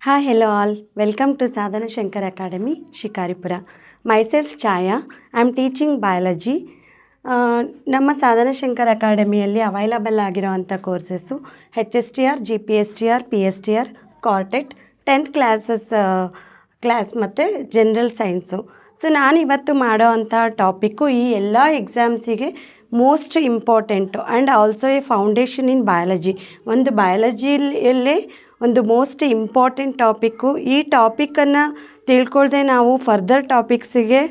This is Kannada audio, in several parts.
Hi, hello all. Welcome to Sadhana Shankar Academy, Shikaripura. Myself Chaya. I am teaching biology. ನಮ್ಮ ಸಾಧನ ಶಂಕರ್ ಅಕಾಡೆಮಿಯಲ್ಲಿ ಅವೈಲಬಲ್ ಆಗಿರೋವಂಥ courses HSTR, GPSTR, PSTR, KARTET 10th class ಮತ್ತು ಜನರಲ್ ಸೈನ್ಸು. ಸೊ ನಾನಿವತ್ತು ಮಾಡೋ ಅಂಥ ಟಾಪಿಕ್ಕು ಈ ಎಲ್ಲ ಎಕ್ಸಾಮ್ಸಿಗೆ most important and also a foundation in biology. ಒಂದು ಬಯಾಲಜಿಯಲ್ಲೇ ಒಂದು ಮೋಸ್ಟ್ ಇಂಪಾರ್ಟೆಂಟ್ ಟಾಪಿಕ್ಕು. ಈ ಟಾಪಿಕನ್ನು ತಿಳ್ಕೊಳ್ದೆ ನಾವು ಫರ್ದರ್ ಟಾಪಿಕ್ಸಿಗೆ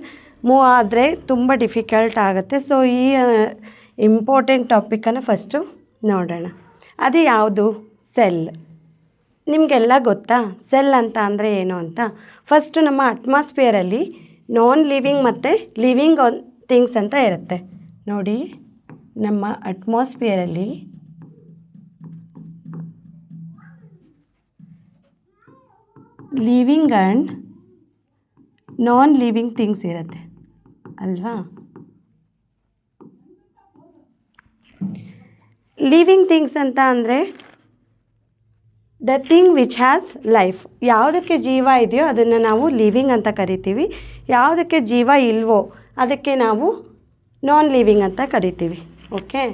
ಮೂವ್ ಆದರೆ ತುಂಬ ಡಿಫಿಕಲ್ಟ್ ಆಗುತ್ತೆ. ಸೊ ಈ ಇಂಪಾರ್ಟೆಂಟ್ ಟಾಪಿಕನ್ನು ಫಸ್ಟು ನೋಡೋಣ. ಅದು ಯಾವುದು? ಸೆಲ್. ನಿಮಗೆಲ್ಲ ಗೊತ್ತಾ ಸೆಲ್ ಅಂತ ಅಂದರೆ ಏನು ಅಂತ? ಫಸ್ಟು ನಮ್ಮ ಅಟ್ಮಾಸ್ಫಿಯರಲ್ಲಿ ನಾನ್ ಲಿವಿಂಗ್ ಮತ್ತು ಲಿವಿಂಗ್ ಥಿಂಗ್ಸ್ ಅಂತ ಇರುತ್ತೆ ನೋಡಿ. ನಮ್ಮ ಅಟ್ಮಾಸ್ಫಿಯರಲ್ಲಿ living and non living things ಇರುತ್ತೆ ಅಲ್ವಾ? ಲಿವಿಂಗ್ ಥಿಂಗ್ಸ್ ಅಂತ ಅಂದರೆ the thing which has life. ಯಾವುದಕ್ಕೆ ಜೀವ ಇದೆಯೋ ಅದನ್ನು ನಾವು ಲಿವಿಂಗ್ ಅಂತ ಕರಿತೀವಿ. ಯಾವುದಕ್ಕೆ ಜೀವ ಇಲ್ವೋ ಅದಕ್ಕೆ ನಾವು ನಾನ್ ಲಿವಿಂಗ್ ಅಂತ ಕರಿತೀವಿ. ಓಕೆ,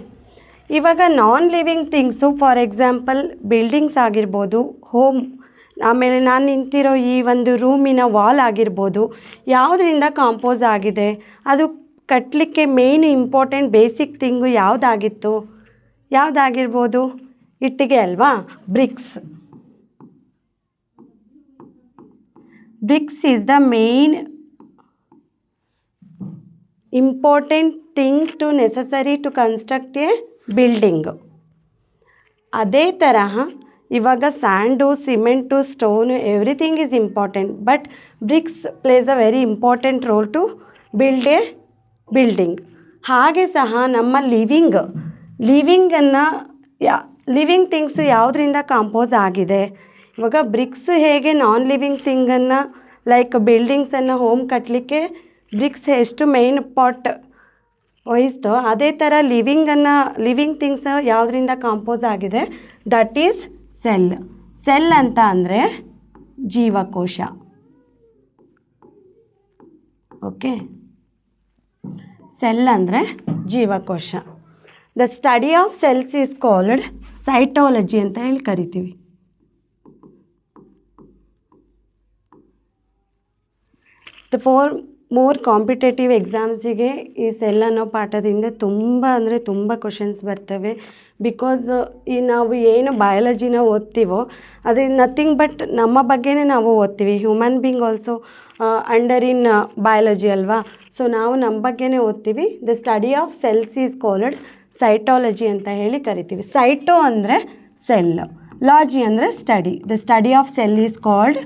ಇವಾಗ non living things for example buildings ಆಗಿರ್ಬೋದು, ಹೋಮ್, ಆಮೇಲೆ ನಾನು ನಿಂತಿರೋ ಈ ಒಂದು ರೂಮಿನ ವಾಲ್ ಆಗಿರ್ಬೋದು, ಯಾವುದರಿಂದ ಕಾಂಪೋಸ್ ಆಗಿದೆ, ಅದು ಕಟ್ಟಲಿಕ್ಕೆ ಮೇನ್ ಇಂಪಾರ್ಟೆಂಟ್ ಬೇಸಿಕ್ ಥಿಂಗು ಯಾವುದಾಗಿತ್ತು? ಯಾವುದಾಗಿರ್ಬೋದು? ಇಟ್ಟಿಗೆ ಅಲ್ವಾ? Bricks. Bricks is the main important thing to necessary to construct a building. ಅದೇ ತರಹ ಇವಾಗ sand, cement, stone, everything is important, but bricks plays a very important role to build a building. ಹಾಗೆ ಸಹ ನಮ್ಮ ಲಿವಿಂಗನ್ನು ಲಿವಿಂಗ್ ಥಿಂಗ್ಸು ಯಾವುದರಿಂದ ಕಾಂಪೋಸ್ ಆಗಿದೆ? ಇವಾಗ ಬ್ರಿಕ್ಸ್ ಹೇಗೆ ನಾನ್ ಲಿವಿಂಗ್ ಥಿಂಗನ್ನು ಲೈಕ್ ಬಿಲ್ಡಿಂಗ್ಸನ್ನು, ಹೋಮ್ ಕಟ್ಟಲಿಕ್ಕೆ ಬ್ರಿಕ್ಸ್ ಎಷ್ಟು ಮೇನ್ ಪಾರ್ಟ್ ವಹಿಸ್ತೋ, ಅದೇ ಥರ ಲಿವಿಂಗ್ ಥಿಂಗ್ಸ್ ಯಾವುದರಿಂದ ಕಾಂಪೋಸ್ ಆಗಿದೆ? That is cell. ಸೆಲ್ ಅಂತ ಅಂದರೆ ಜೀವಕೋಶ. ಓಕೆ, ಸೆಲ್ ಅಂದರೆ ಜೀವಕೋಶ. The study of cells is called cytology ಅಂತ ಹೇಳಿ ಕರಿತೀವಿ. ಫಾರ್ ಮೋರ್ ಕಾಂಪಿಟೇಟಿವ್ ಎಕ್ಸಾಮ್ಸಿಗೆ ಈ ಸೆಲ್ ಅನ್ನೋ ಪಾಠದಿಂದ ತುಂಬ ಕ್ವಶನ್ಸ್ ಬರ್ತವೆ. ಬಿಕಾಸ್ ಈ ನಾವು ಏನು ಬಯಾಲಜಿನ ಓದ್ತೀವೋ ಅದು ನಥಿಂಗ್ ಬಟ್ ನಮ್ಮ ಬಗ್ಗೆನೇ ನಾವು ಓದ್ತೀವಿ. ಹ್ಯೂಮನ್ ಬೀಯಿಂಗ್ ಆಲ್ಸೋ ಅಂಡರ್ ಇನ್ ಬಯಾಲಜಿ ಅಲ್ವಾ? ಸೊ ನಾವು ನಮ್ಮ ಬಗ್ಗೆನೇ ಓದ್ತೀವಿ. The study of cells is called cytology ಅಂತ ಹೇಳಿ ಕರಿತೀವಿ. ಸೈಟೋ ಅಂದರೆ ಸೆಲ್, ಲಾಜಿ ಅಂದರೆ study. The study of cell is called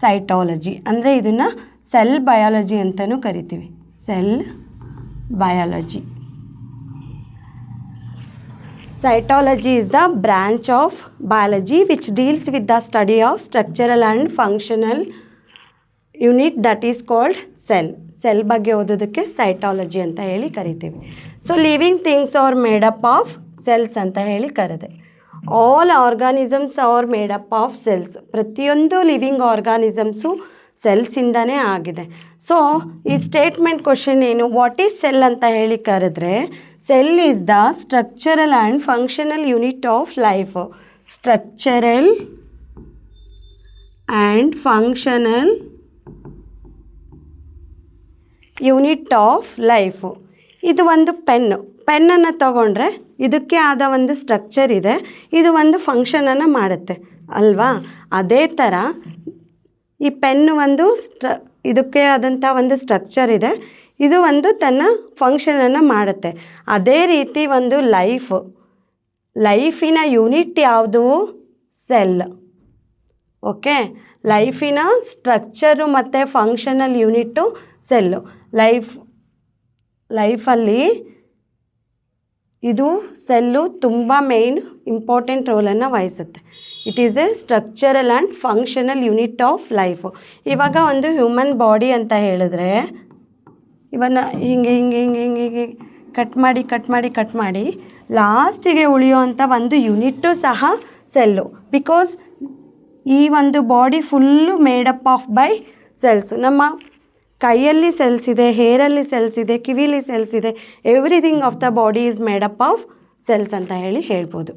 cytology. ಅಂದರೆ ಇದನ್ನು ಸೆಲ್ ಬಯಾಲಜಿ ಅಂತಲೂ ಕರಿತೀವಿ. Cell biology. Cytology is the branch of biology which deals with the study of structural and functional unit that is called cell. Cell ಬಗ್ಗೆ ಓದೋದಕ್ಕೆ ಸೈಟಾಲಜಿ ಅಂತ ಹೇಳಿ ಕರಿತೀವಿ. So living things are made up of cells ಅಂತ ಹೇಳಿ ಕರೆದೆ. All organisms are made up of cells. ಪ್ರತಿಯೊಂದು ಲಿವಿಂಗ್ ಆರ್ಗಾನಿಸಮ್ಸು ಸೆಲ್ಸಿಂದನೇ ಆಗಿದೆ. ಸೊ ಈ ಸ್ಟೇಟ್ಮೆಂಟ್ ಕ್ವಶನ್ ಏನು? ವಾಟ್ ಈಸ್ ಸೆಲ್ ಅಂತ ಹೇಳಿ ಕರೆದ್ರೆ, cell is the structural and functional unit of life. Structural and functional unit of life. ಇದು ಒಂದು ಪೆನ್ನನ್ನು ತಗೊಂಡ್ರೆ ಇದಕ್ಕೆ ಆದ ಒಂದು ಸ್ಟ್ರಕ್ಚರ್ ಇದೆ, ಇದು ಒಂದು ಫಂಕ್ಷನನ್ನು ಮಾಡುತ್ತೆ ಅಲ್ವಾ? ಅದೇ ಥರ ಈ ಪೆನ್ನು ಒಂದು ಇದಕ್ಕೆ ಆದಂಥ ಒಂದು ಸ್ಟ್ರಕ್ಚರ್ ಇದೆ, ಇದು ಒಂದು ತನ್ನ ಫಂಕ್ಷನನ್ನು ಮಾಡುತ್ತೆ. ಅದೇ ರೀತಿ ಒಂದು ಲೈಫಿನ ಯೂನಿಟ್ ಯಾವುದು? ಸೆಲ್. ಓಕೆ, ಲೈಫಿನ ಸ್ಟ್ರಕ್ಚರು ಮತ್ತು ಫಂಕ್ಷನಲ್ ಯೂನಿಟ್ಟು ಸೆಲ್ಲು. ಲೈಫಲ್ಲಿ ಇದು ಸೆಲ್ಲು ತುಂಬ ಮೇನ್ ಇಂಪಾರ್ಟೆಂಟ್ ರೋಲನ್ನು ವಹಿಸುತ್ತೆ. It is A structural and functional unit of life. ಇವಾಗ ಒಂದು ಹ್ಯೂಮನ್ ಬಾಡಿ ಅಂತ ಹೇಳಿದ್ರೆ ಇವನ್ನ ಹಿಂಗೆ ಕಟ್ ಮಾಡಿ ಲಾಸ್ಟಿಗೆ ಉಳಿಯುವಂಥ ಒಂದು ಯೂನಿಟ್ಟು ಸಹ ಸೆಲ್ಲು. ಬಿಕಾಸ್ ಈ ಒಂದು body full made up of by cells. ನಮ್ಮ ಕೈಯಲ್ಲಿ ಸೆಲ್ಸ್ ಇದೆ, ಹೇರಲ್ಲಿ ಸೆಲ್ಸ್ ಇದೆ, ಕಿವಿಲಿ ಸೆಲ್ಸ್ ಇದೆ. Everything of the body is made up of cells ಅಂತ ಹೇಳ್ಬೋದು.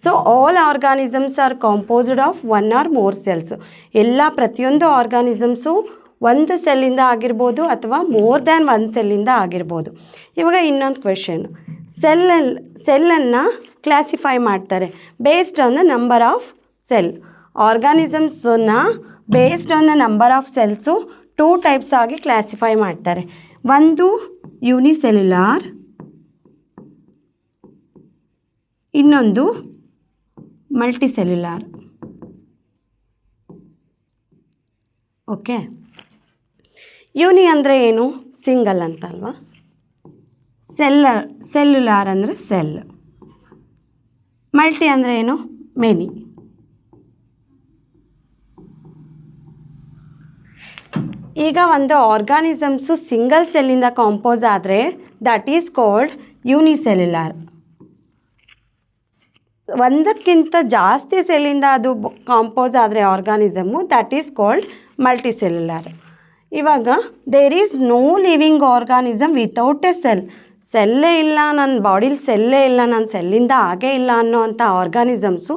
So all organisms are composed of 1 or more cells. ಎಲ್ಲ ಪ್ರತಿಯೊಂದು ಆರ್ಗಾನಿಸಮ್ಸು ಒಂದು ಸೆಲ್ಲಿಂದ ಆಗಿರ್ಬೋದು ಅಥವಾ ಮೋರ್ ದ್ಯಾನ್ 1 ಸೆಲ್ಲಿಂದ ಆಗಿರ್ಬೋದು. ಇವಾಗ ಇನ್ನೊಂದು ಕ್ವೆಶನ್, ಸೆಲ್ಲನ್ನು ಕ್ಲಾಸಿಫೈ ಮಾಡ್ತಾರೆ based on the number of cell. ಆರ್ಗಾನಿಸಮ್ಸನ್ನು based on the number of cells 2 types ಆಗಿ ಕ್ಲಾಸಿಫೈ ಮಾಡ್ತಾರೆ. ಒಂದು ಯೂನಿಸೆಲ್ಯುಲಾರ್, ಇನ್ನೊಂದು ಮಲ್ಟಿಸೆಲ್ಯುಲಾರ್. ಓಕೆ, ಯೂನಿ ಅಂದರೆ ಏನು? ಸಿಂಗಲ್ ಅಂತ ಅಲ್ವಾ. ಸೆಲ್ಯುಲಾರ್ ಅಂದರೆ ಸೆಲ್. ಮಲ್ಟಿ ಅಂದರೆ ಏನು? ಮೆನಿ. ಈಗ ಒಂದು ಆರ್ಗಾನಿಸಮ್ಸು ಸಿಂಗಲ್ ಸೆಲ್ಲಿಂದ ಕಾಂಪೋಸ್ ಆದರೆ ದಟ್ ಈಸ್ ಕಾಲ್ಡ್ ಯೂನಿಸೆಲ್ಯುಲಾರ್. ಒಂದಕ್ಕಿಂತ ಜಾಸ್ತಿ ಸೆಲ್ಲಿಂದ ಅದು ಕಾಂಪೋಸ್ ಆದರೆ organism that is called multicellular. ಇವಾಗ there is no living organism without a cell. ಸೆಲ್ಲೇ ಇಲ್ಲ, ನನ್ನ ಬಾಡಿಲಿ ಸೆಲ್ಲೇ ಇಲ್ಲ, ನನ್ನ ಸೆಲ್ಲಿಂದ ಆಗೇ ಇಲ್ಲ ಅನ್ನೋ ಅಂಥ ಆರ್ಗಾನಿಸಮ್ಸು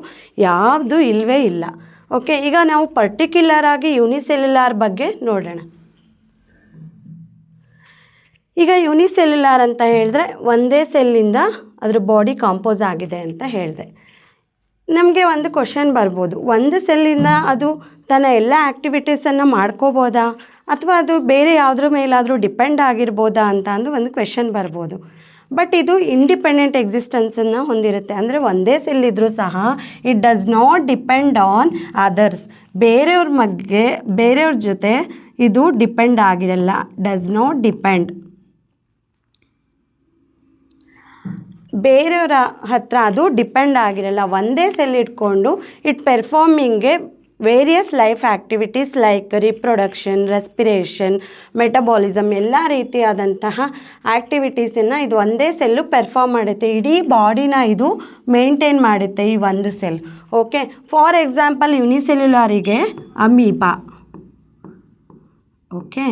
ಯಾವುದು ಇಲ್ಲವೇ ಇಲ್ಲ. ಓಕೆ, ಈಗ ನಾವು ಪರ್ಟಿಕ್ಯುಲರ್ ಆಗಿ ಯೂನಿಸೆಲ್ಯುಲಾರ್ ಬಗ್ಗೆ ನೋಡೋಣ. ಈಗ ಯೂನಿಸೆಲ್ಯುಲಾರ್ ಅಂತ ಹೇಳಿದ್ರೆ ಒಂದೇ ಸೆಲ್ಲಿಂದ ಅದ್ರ ಬಾಡಿ ಕಾಂಪೋಸ್ ಆಗಿದೆ ಅಂತ ಹೇಳಿದೆ. ನಮಗೆ ಒಂದು ಕ್ವಶನ್ ಬರ್ಬೋದು, ಒಂದು ಸೆಲ್ಲಿಂದ ಅದು ತನ್ನ ಎಲ್ಲ ಆ್ಯಕ್ಟಿವಿಟೀಸನ್ನು ಮಾಡ್ಕೋಬೋದಾ ಅಥವಾ ಅದು ಬೇರೆ ಯಾವುದ್ರ ಮೇಲಾದರೂ ಡಿಪೆಂಡ್ ಆಗಿರ್ಬೋದಾ ಅಂತ ಒಂದು ಕ್ವೆಶನ್ ಬರ್ಬೋದು. ಬಟ್ ಇದು ಇಂಡಿಪೆಂಡೆಂಟ್ ಎಕ್ಸಿಸ್ಟೆನ್ಸನ್ನು ಹೊಂದಿರುತ್ತೆ. ಅಂದರೆ ಒಂದೇ ಸೆಲ್ ಇದ್ದರೂ ಸಹ it does not depend on others. ಬೇರೆಯವ್ರ ಜೊತೆ ಇದು ಡಿಪೆಂಡ್ ಆಗಿರಲ್ಲ. Does not depend. ಬೇರೆಯವರ ಹತ್ರ ಅದು ಡಿಪೆಂಡ್ ಆಗಿರಲ್ಲ. ಒಂದೇ ಸೆಲ್ ಇಟ್ಕೊಂಡು ಇಟ್ ಪರ್ಫಾರ್ಮಿಂಗ್ಗೆ various life activities like reproduction, respiration, metabolism ಎಲ್ಲ ರೀತಿಯಾದಂತಹ ಆ್ಯಕ್ಟಿವಿಟೀಸನ್ನು ಇದು ಒಂದೇ ಸೆಲ್ಲು ಪರ್ಫಾರ್ಮ್ ಮಾಡುತ್ತೆ. ಇಡೀ ಬಾಡಿನ ಇದು ಮೇಂಟೈನ್ ಮಾಡುತ್ತೆ ಈ ಒಂದು ಸೆಲ್. ಓಕೆ, ಫಾರ್ ಎಕ್ಸಾಂಪಲ್ ಯೂನಿಸೆಲ್ಯುಲಾರಿಗೆ ಅಮೀಬಾ. ಓಕೆ,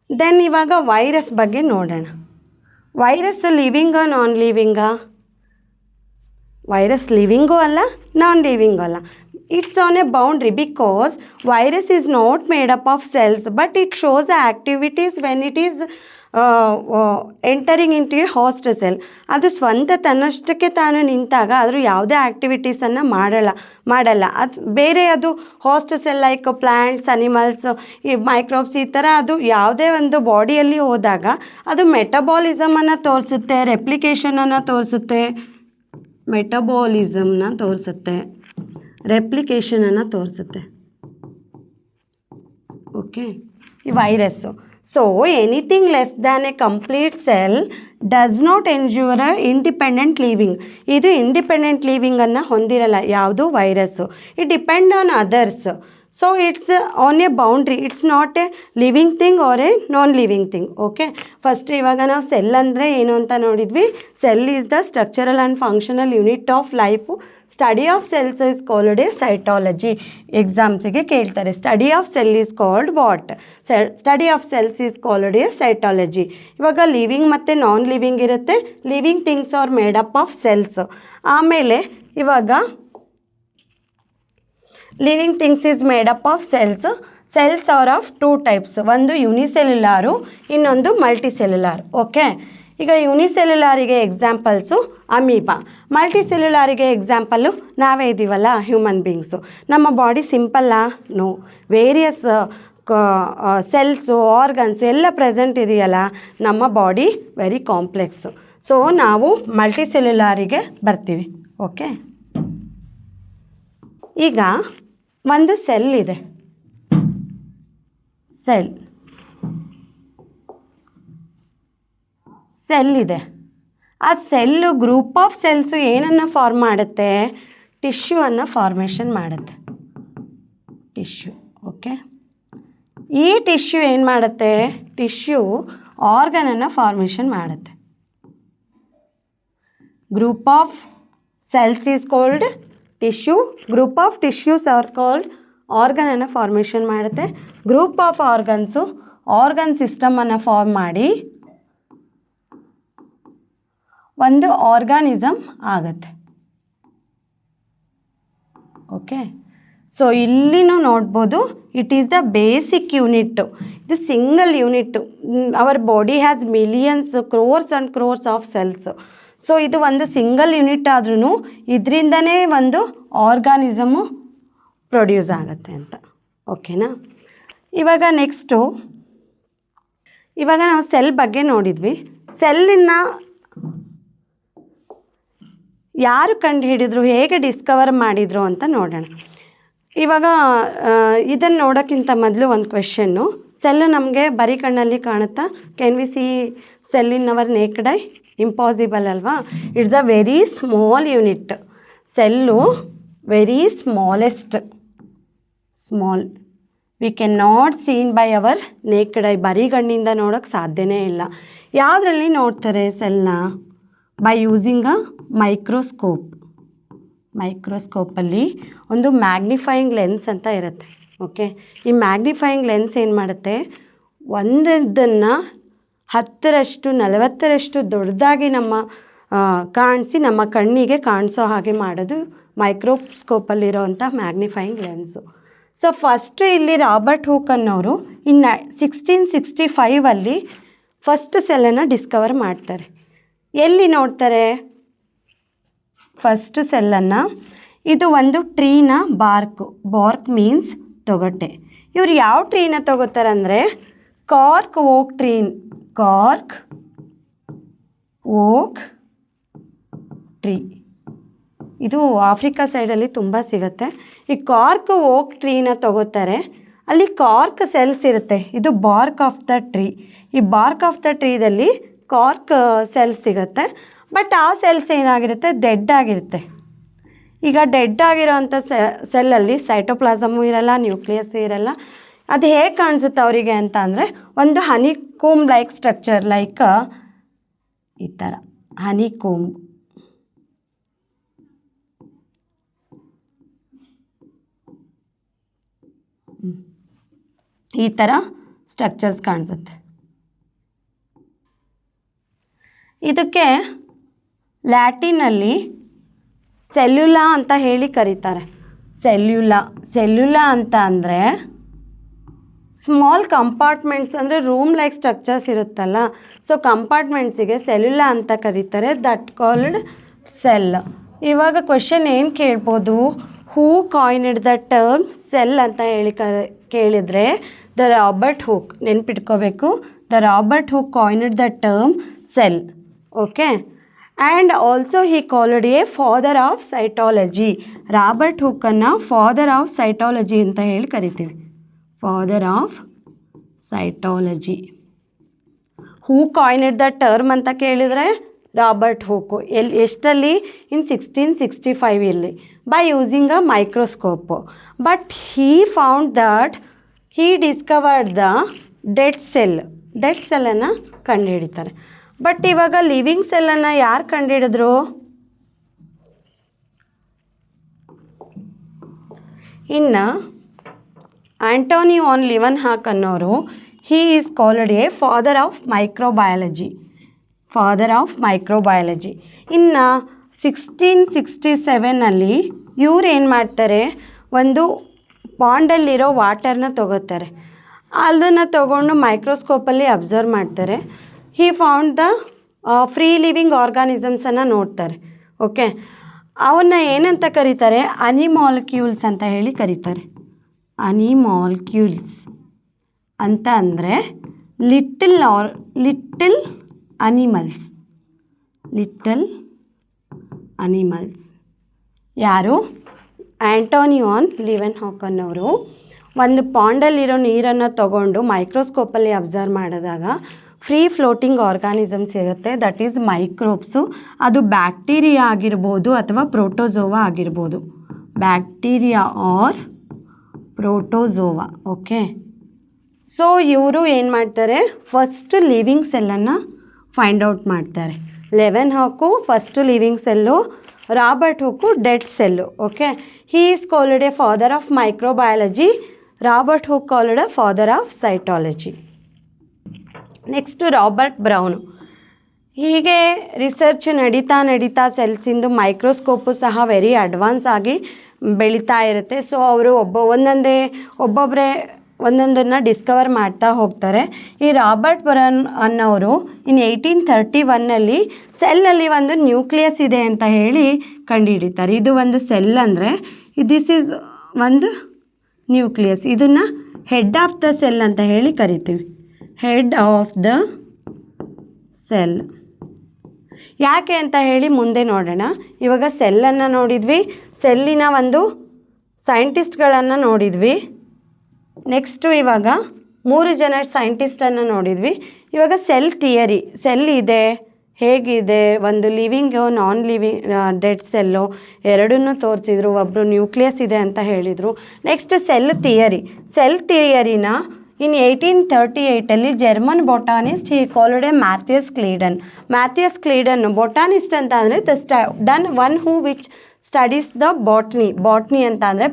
ದೆನ್ ಇವಾಗ ವೈರಸ್ ಬಗ್ಗೆ ನೋಡೋಣ. ವೈರಸ್ ಲಿವಿಂಗಾ ನಾನ್ ಲಿವಿಂಗಾ? ವೈರಸ್ ಲಿವಿಂಗೂ ಅಲ್ಲ, ನಾನ್ ಲಿವಿಂಗೂ ಅಲ್ಲ. It's on a boundary because virus is not made up of cells but it shows the activities when it is entering into A host cell. ಅದು ಸ್ವಂತ ತನ್ನಷ್ಟಕ್ಕೆ ತಾನು ನಿಂತಾಗ ಅದ್ರ ಯಾವುದೇ ಆ್ಯಕ್ಟಿವಿಟೀಸನ್ನು ಮಾಡಲ್ಲ. ಅದು ಬೇರೆ ಅದು host cell like plants, animals, ಈ ಮೈಕ್ರೋಬ್ಸ್ ಈ ಥರ ಅದು ಯಾವುದೇ ಒಂದು ಬಾಡಿಯಲ್ಲಿ ಹೋದಾಗ ಅದು ಮೆಟಬಾಲಿಸಮನ್ನು ತೋರಿಸುತ್ತೆ, ರೆಪ್ಲಿಕೇಷನನ್ನು ತೋರಿಸುತ್ತೆ, ಮೆಟಬಾಲಿಸಮ್ನ ತೋರಿಸುತ್ತೆ, ರೆಪ್ಲಿಕೇಷನನ್ನು ತೋರಿಸುತ್ತೆ. ಓಕೆ, ಈ virus. So anything less than a complete cell does not ensure a independent living. ಇದು ಇಂಡಿಪೆಂಡೆಂಟ್ ಲಿವಿಂಗನ್ನು ಹೊಂದಿರಲ್ಲ ಯಾವುದು virus. It depend on others. So it's on a boundary. It's not a living thing or a non living thing. Okay, first ಇವಾಗ ನಾವು ಸೆಲ್ ಅಂದರೆ ಏನು ಅಂತ ನೋಡಿದ್ವಿ. Cell is the structural and functional unit of life. Study of cells is called a cytology. ಎಕ್ಸಾಮ್ಸಿಗೆ ಕೇಳ್ತಾರೆ, study of cell is called what? Study of cells is called a cytology. ಇವಾಗ ಲಿವಿಂಗ್ ಮತ್ತು ನಾನ್ ಲಿವಿಂಗ್ ಇರುತ್ತೆ. Living things are made up of cells. ಆಮೇಲೆ ಇವಾಗ living things is made up of cells. Cells are of 2 types. ಒಂದು ಯೂನಿಸೆಲ್ಯುಲಾರು, ಇನ್ನೊಂದು ಮಲ್ಟಿಸೆಲ್ಯುಲಾರ್. ಓಕೆ, ಈಗ ಯೂನಿಸೆಲ್ಯುಲಾರಿಗೆ ಎಕ್ಸಾಂಪಲ್ಸು ಅಮೀಬಾ. ಮಲ್ಟಿಸೆಲ್ಯುಲಾರಿಗೆ ಎಕ್ಸಾಂಪಲ್ಲು ನಾವೇ ಇದ್ದೀವಲ್ಲ, ಹ್ಯೂಮನ್ ಬೀಯಿಂಗ್ಸು. ನಮ್ಮ ಬಾಡಿ ಸಿಂಪಲ್ಲಾ? ನೋ. ವೇರಿಯಸ್ ಸೆಲ್ಸು, ಆರ್ಗನ್ಸು ಎಲ್ಲ ಪ್ರೆಸೆಂಟ್ ಇದೆಯಲ್ಲ. ನಮ್ಮ ಬಾಡಿ ವೆರಿ ಕಾಂಪ್ಲೆಕ್ಸು. ಸೊ ನಾವು ಮಲ್ಟಿಸೆಲ್ಯುಲಾರಿಗೆ ಬರ್ತೀವಿ. ಓಕೆ, ಈಗ ಒಂದು ಸೆಲ್ ಇದೆ. ಸೆಲ್ ಇದೆ. ಆ ಸೆಲ್ಲು ಗ್ರೂಪ್ ಆಫ್ ಸೆಲ್ಸು ಏನನ್ನು ಫಾರ್ಮ್ ಮಾಡುತ್ತೆ? ಟಿಶ್ಯೂವನ್ನು ಫಾರ್ಮೇಷನ್ ಮಾಡುತ್ತೆ. ಟಿಶ್ಯೂ. ಓಕೆ, ಈ ಟಿಶ್ಯೂ ಏನು ಮಾಡುತ್ತೆ? ಟಿಶ್ಯೂ ಆರ್ಗನನ್ನು ಫಾರ್ಮೇಷನ್ ಮಾಡುತ್ತೆ. Group of cells is called tissue. Group of tissues are called ಆರ್ಗನನ್ನು ಫಾರ್ಮೇಷನ್ ಮಾಡುತ್ತೆ. ಗ್ರೂಪ್ ಆಫ್ ಆರ್ಗನ್ಸು ಆರ್ಗನ್ ಸಿಸ್ಟಮನ್ನು ಫಾರ್ಮ್ ಮಾಡಿ ಒಂದು ಆರ್ಗಾನಿಸಮ್ ಆಗುತ್ತೆ. ಓಕೆ, ಸೊ ಇಲ್ಲಿನೂ ನೋಡ್ಬೋದು it is the basic unit. ಇದು single unit. Our body has millions crores and crores of cells. So ಇದು ಒಂದು ಸಿಂಗಲ್ ಯೂನಿಟ್ ಆದ್ರೂ ಇದರಿಂದನೇ ಒಂದು ಆರ್ಗಾನಿಸಮು ಪ್ರೊಡ್ಯೂಸ್ ಆಗುತ್ತೆ ಅಂತ. ಓಕೆನಾ. ಇವಾಗ ನೆಕ್ಸ್ಟು, ಇವಾಗ ನಾವು ಸೆಲ್ ಬಗ್ಗೆ ನೋಡಿದ್ವಿ. ಸೆಲ್ಲಿನ ಯಾರು ಕಂಡುಹಿಡಿದ್ರು, ಹೇಗೆ ಡಿಸ್ಕವರ್ ಮಾಡಿದರು ಅಂತ ನೋಡೋಣ. ಇವಾಗ ಇದನ್ನು ನೋಡೋಕ್ಕಿಂತ ಮೊದಲು ಒಂದು ಕ್ವೆಶನ್ನು. ಸೆಲ್ಲು ನಮಗೆ ಬರೀ ಕಣ್ಣಲ್ಲಿ ಕಾಣುತ್ತಾ? Can we see cell in our naked eye? Impossible ಅಲ್ವಾ. It's a very small unit. Cell very smallest, small. We can not seen by our naked eye. ಬರೀ ಕಣ್ಣಿಂದ ನೋಡೋಕ್ಕೆ ಸಾಧ್ಯನೇ ಇಲ್ಲ. ಯಾವುದರಲ್ಲಿ ನೋಡ್ತಾರೆ ಸೆಲ್ನ? By using a microscope. ಮೈಕ್ರೋಸ್ಕೋಪಲ್ಲಿ ಒಂದು ಮ್ಯಾಗ್ನಿಫೈಯಿಂಗ್ ಲೆನ್ಸ್ ಅಂತ ಇರುತ್ತೆ. ಓಕೆ, ಈ ಮ್ಯಾಗ್ನಿಫೈಯಿಂಗ್ ಲೆನ್ಸ್ ಏನು ಮಾಡುತ್ತೆ, ಒಂದನ್ನು 10ರಷ್ಟು 40ರಷ್ಟು ದೊಡ್ಡದಾಗಿ ಕಾಣಿಸಿ ನಮ್ಮ ಕಣ್ಣಿಗೆ ಕಾಣಿಸೋ ಹಾಗೆ ಮಾಡೋದು ಮೈಕ್ರೋಸ್ಕೋಪಲ್ಲಿರೋವಂಥ ಮ್ಯಾಗ್ನಿಫೈಯಿಂಗ್ ಲೆನ್ಸು. ಸೊ ಫಸ್ಟು ಇಲ್ಲಿ ರಾಬರ್ಟ್ ಹೂಕ್ ಅನ್ನೋರು 1665 ಫಸ್ಟ್ ಸೆಲ್ಲನ್ನು ಡಿಸ್ಕವರ್ ಮಾಡ್ತಾರೆ. ಎಲ್ಲಿ ನೋಡ್ತಾರೆ ಫಸ್ಟ್ ಸೆಲ್ಲನ್ನು? ಇದು ಒಂದು ಟ್ರೀನ ಬಾರ್ಕ್ ಮೀನ್ಸ್ ತೊಗಟೆ. ಇವರು ಯಾವ ಟ್ರೀನ ತೊಗೋತಾರೆ ಅಂದರೆ ಕಾರ್ಕ್ ಓಕ್ ಟ್ರೀ. ಇದು ಆಫ್ರಿಕಾ ಸೈಡಲ್ಲಿ ತುಂಬ ಸಿಗುತ್ತೆ. ಈ ಕಾರ್ಕ್ ಓಕ್ ಟ್ರೀನ ತೊಗೋತಾರೆ. ಅಲ್ಲಿ ಕಾರ್ಕ್ ಸೆಲ್ಸ್ ಇರುತ್ತೆ. ಇದು ಬಾರ್ಕ್ ಆಫ್ ದ ಟ್ರೀ. ಈ ಬಾರ್ಕ್ ಆಫ್ ದ ಟ್ರೀದಲ್ಲಿ ಕಾರ್ಕ್ ಸೆಲ್ಸ್ ಸಿಗುತ್ತೆ. ಬಟ್ ಆ ಸೆಲ್ಸ್ ಏನಾಗಿರುತ್ತೆ, ಡೆಡ್ ಆಗಿರುತ್ತೆ. ಈಗ ಡೆಡ್ ಆಗಿರೋವಂಥ ಸೆಲ್ಲಲ್ಲಿ ಸೈಟೋಪ್ಲಾಸಮು ಇರಲ್ಲ, ನ್ಯೂಕ್ಲಿಯಸ್ಸು ಇರಲ್ಲ. ಅದು ಹೇಗೆ ಕಾಣಿಸುತ್ತೆ ಅವರಿಗೆ ಅಂತ ಅಂದರೆ ಒಂದು ಹನಿಕೋಮ್ ಲೈಕ್ ಸ್ಟ್ರಕ್ಚರ್, ಲೈಕ್ ಈ ಥರ ಹನಿಕೋಮ್. ಈ ಥರ ಸ್ಟ್ರಕ್ಚರ್ಸ್ ಕಾಣಿಸುತ್ತೆ. ಇದಕ್ಕೆ ಲ್ಯಾಟಿನಲ್ಲಿ ಸೆಲ್ಯುಲಾ ಅಂತ ಹೇಳಿ ಕರೀತಾರೆ. ಸೆಲ್ಯುಲಾ ಅಂತ ಅಂದರೆ ಸ್ಮಾಲ್ ಕಂಪಾರ್ಟ್ಮೆಂಟ್ಸ್, ಅಂದರೆ ರೂಮ್ ಲೈಕ್ ಸ್ಟ್ರಕ್ಚರ್ಸ್ ಇರುತ್ತಲ್ಲ, ಸೊ ಕಂಪಾರ್ಟ್ಮೆಂಟ್ಸಿಗೆ ಸೆಲ್ಯುಲಾ ಅಂತ ಕರೀತಾರೆ. That called cell. ಇವಾಗ ಕ್ವೆಶನ್ ಏನು ಕೇಳ್ಬೋದು, who coined the term cell ಅಂತ ಹೇಳಿ ಕೇಳಿದರೆ ದ ರಾಬರ್ಟ್ ಹೂಕ್. ನೆನ್ಪಿಟ್ಕೋಬೇಕು, the Robert Hooke coined the term cell. Okay, and also he called a father of cytology. Robert ಹುಕ್ಕನ್ನು ಫಾದರ್ ಆಫ್ ಸೈಟಾಲಜಿ ಅಂತ ಹೇಳಿ ಕರಿತೀವಿ. Father of cytology. Who coined the term ಅಂತ ಕೇಳಿದರೆ Robert ಹೂಕು. ಎಷ್ಟರಲ್ಲಿ? In 1665 by using a microscope. But he found that he discovered the dead ಸೆಲ್ಲನ್ನು ಕಂಡುಹಿಡಿತಾರೆ. ಬಟ್ ಇವಾಗ ಲಿವಿಂಗ್ ಸೆಲ್ಲನ್ನು ಯಾರು ಕಂಡುಹಿಡಿದ್ರು? ಇನ್ನು ಆಂಟೋನಿ ವಾನ್ ಲಿವನ್ಹಾಕ್ ಅನ್ನೋರು, he is called a father of microbiology. ಇನ್ನು 1667 ಇವ್ರು ಏನು ಮಾಡ್ತಾರೆ, ಒಂದು ಪಾಂಡಲ್ಲಿರೋ ವಾಟರ್ನ ತೊಗೋತಾರೆ. ಅದನ್ನು ತೊಗೊಂಡು ಮೈಕ್ರೋಸ್ಕೋಪಲ್ಲಿ ಅಬ್ಸರ್ವ್ ಮಾಡ್ತಾರೆ. He found the free living ಆರ್ಗಾನಿಸಮ್ಸನ್ನು ನೋಡ್ತಾರೆ. ಓಕೆ, ಅವನ್ನ ಏನಂತ ಕರೀತಾರೆ? ಅನಿಮಾಲಿಕ್ಯೂಲ್ಸ್ ಅಂತ ಹೇಳಿ ಕರೀತಾರೆ. ಅನಿಮಾಲಿಕ್ಯೂಲ್ಸ್ ಅಂತ ಅಂದರೆ ಲಿಟಲ್ ಅನಿಮಲ್ಸ್. ಯಾರು? ಆಂಟೋನಿ ವಾನ್ ಲಿವನ್ಹಾಕ್ ಅನ್ನೋರು ಒಂದು ಪಾಂಡಲ್ಲಿರೋ ನೀರನ್ನು ತಗೊಂಡು ಮೈಕ್ರೋಸ್ಕೋಪಲ್ಲಿ ಅಬ್ಸರ್ವ್ ಮಾಡಿದಾಗ ಫ್ರೀ ಫ್ಲೋಟಿಂಗ್ ಆರ್ಗಾನಿಸಮ್ಸ್ ಇರುತ್ತೆ, ದಟ್ ಈಸ್ ಮೈಕ್ರೋಬ್ಸು. ಅದು ಬ್ಯಾಕ್ಟೀರಿಯಾ ಆಗಿರ್ಬೋದು ಅಥವಾ ಪ್ರೋಟೋಝೋವಾ ಆಗಿರ್ಬೋದು. Bacteria or protozoa. Okay, so ಇವರು ಏನು ಮಾಡ್ತಾರೆ, ಫಸ್ಟ್ ಲಿವಿಂಗ್ ಸೆಲ್ಲನ್ನು ಫೈಂಡ್ ಔಟ್ ಮಾಡ್ತಾರೆ. Leeuwenhoek first living cell Robert Hooke dead cell. Okay, he is called a father of microbiology. Robert Hooke called a father of cytology. Next Robert Brown. ಹೀಗೆ ರಿಸರ್ಚ್ ನಡೀತಾ ಸೆಲ್ಸಿಂದು ಮೈಕ್ರೋಸ್ಕೋಪು ಸಹ ವೆರಿ ಅಡ್ವಾನ್ಸ್ ಆಗಿ ಬೆಳೀತಾ ಇರುತ್ತೆ. ಸೊ ಅವರು ಒಬ್ಬೊಬ್ಬರೇ ಒಂದೊಂದನ್ನು ಡಿಸ್ಕವರ್ ಮಾಡ್ತಾ ಹೋಗ್ತಾರೆ. ಈ ರಾಬರ್ಟ್ ಬ್ರೌನ್ ಅನ್ನೋರು 1831 ಸೆಲ್ಲಲ್ಲಿ ಒಂದು ನ್ಯೂಕ್ಲಿಯಸ್ ಇದೆ ಅಂತ ಹೇಳಿ ಕಂಡುಹಿಡಿತಾರೆ. ಇದು ಒಂದು ಸೆಲ್ ಅಂದರೆ ದಿಸ್ ಈಸ್ ಒಂದು ನ್ಯೂಕ್ಲಿಯಸ್. ಇದನ್ನು ಹೆಡ್ ಆಫ್ ದ ಸೆಲ್ ಅಂತ ಹೇಳಿ ಕರಿತೀವಿ. ಹೆಡ್ ಆಫ್ ದ ಸೆಲ್ ಯಾಕೆ ಅಂತ ಹೇಳಿ ಮುಂದೆ ನೋಡೋಣ. ಇವಾಗ ಸೆಲ್ಲನ್ನು ನೋಡಿದ್ವಿ, ಸೆಲ್ಲಿನ ಒಂದು ಸೈಂಟಿಸ್ಟ್ಗಳನ್ನು ನೋಡಿದ್ವಿ. ನೆಕ್ಸ್ಟು ಇವಾಗ 3 ಜನ ಸೈಂಟಿಸ್ಟನ್ನು ನೋಡಿದ್ವಿ. ಇವಾಗ ಸೆಲ್ ಥಿಯರಿ, ಸೆಲ್ ಇದೆ ಹೇಗಿದೆ, ಒಂದು living non living dead cell ಎರಡನ್ನೂ ತೋರಿಸಿದ್ರು. ಒಬ್ಬರು ನ್ಯೂಕ್ಲಿಯಸ್ ಇದೆ ಅಂತ ಹೇಳಿದರು. ನೆಕ್ಸ್ಟ್ ಸೆಲ್ ಥಿಯರಿನ 1838 German botanist he called a Matthias Schleiden. Botanist ಅಂತ ಅಂದರೆ one who which studies the botany ಅಂತ ಅಂದರೆ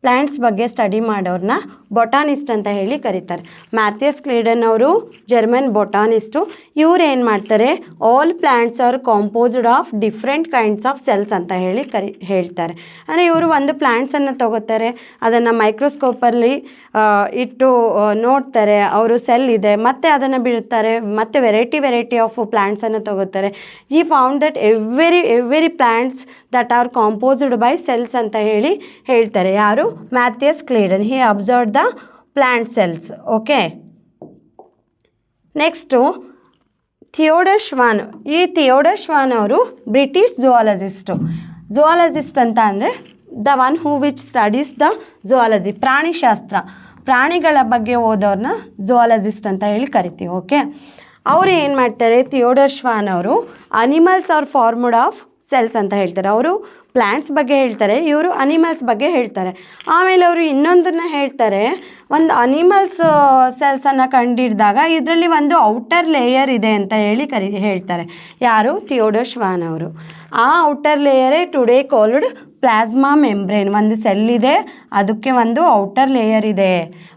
ಪ್ಲ್ಯಾಂಟ್ಸ್ ಬಗ್ಗೆ ಸ್ಟಡಿ ಮಾಡೋರನ್ನ ಬೊಟಾನಿಸ್ಟ್ ಅಂತ ಹೇಳಿ ಕರೀತಾರೆ. ಮ್ಯಾಥಿಯಸ್ ಕ್ಲೀಡನ್ ಅವರು ಜರ್ಮನ್ ಬೊಟಾನಿಸ್ಟು. ಇವ್ರು ಏನು ಮಾಡ್ತಾರೆ, all plants are composed of different kinds of cells ಅಂತ ಹೇಳಿ ಹೇಳ್ತಾರೆ. ಅಂದರೆ ಇವರು ಒಂದು ಪ್ಲ್ಯಾಂಟ್ಸನ್ನು ತಗೋತಾರೆ, ಅದನ್ನು ಮೈಕ್ರೋಸ್ಕೋಪಲ್ಲಿ ಇಟ್ಟು ನೋಡ್ತಾರೆ, ಅವರು ಸೆಲ್ ಇದೆ, ಮತ್ತು ಅದನ್ನು ಬಿಡ್ತಾರೆ, ಮತ್ತು ವೆರೈಟಿ ಆಫ್ ಪ್ಲ್ಯಾಂಟ್ಸನ್ನು ತಗೋತಾರೆ. ಈ found that every plants that are composed by cells ಅಂತ ಹೇಳಿ ಹೇಳ್ತಾರೆ. ಯಾರು? Matthias Schleiden. He observe the plant cells. Okay, next Theodor Schwann. ಈ ಥಿಯೋಡರ್ ಶ್ವಾನ್ ಅವರು ಬ್ರಿಟಿಷ್ ಝುವಾಲಜಿಸ್ಟ್ ಅಂತ ಅಂದರೆ the one who which studies the zoology, ಪ್ರಾಣಿಶಾಸ್ತ್ರ, ಪ್ರಾಣಿಗಳ ಬಗ್ಗೆ ಓದೋರನ್ನ ಝುವಾಲಜಿಸ್ಟ್ ಅಂತ ಹೇಳಿ ಕರಿತೀವಿ. ಓಕೆ, ಅವರು ಏನು ಮಾಡ್ತಾರೆ, ಥಿಯೋಡರ್ ಶ್ವಾನ್ ಅವರು animals are formed of cells ಅಂತ ಹೇಳ್ತಾರೆ. ಅವರು ಪ್ಲ್ಯಾಂಟ್ಸ್ ಬಗ್ಗೆ ಹೇಳ್ತಾರೆ, ಇವರು ಅನಿಮಲ್ಸ್ ಬಗ್ಗೆ ಹೇಳ್ತಾರೆ. ಆಮೇಲೆ ಅವರು ಇನ್ನೊಂದನ್ನು ಹೇಳ್ತಾರೆ, ಒಂದು ಅನಿಮಲ್ಸ್ ಸೆಲ್ಸನ್ನು ಕಂಡಿಡಿದಾಗ ಇದರಲ್ಲಿ ಒಂದು ಔಟರ್ ಲೇಯರ್ ಇದೆ ಅಂತ ಹೇಳಿ ಹೇಳ್ತಾರೆ. ಯಾರು? ಥಿಯೋಡರ್ ಶ್ವಾನ್ ಅವರು. ಆ ಔಟರ್ ಲೇಯರೇ ಟುಡೇ ಕಾಲ್ಡ್ ಪ್ಲಾಸ್ಮಾ ಮೆಂಬ್ರೇನ್. ಒಂದು ಸೆಲ್ ಇದೆ, ಅದಕ್ಕೆ ಒಂದು ಔಟರ್ ಲೇಯರ್ ಇದೆ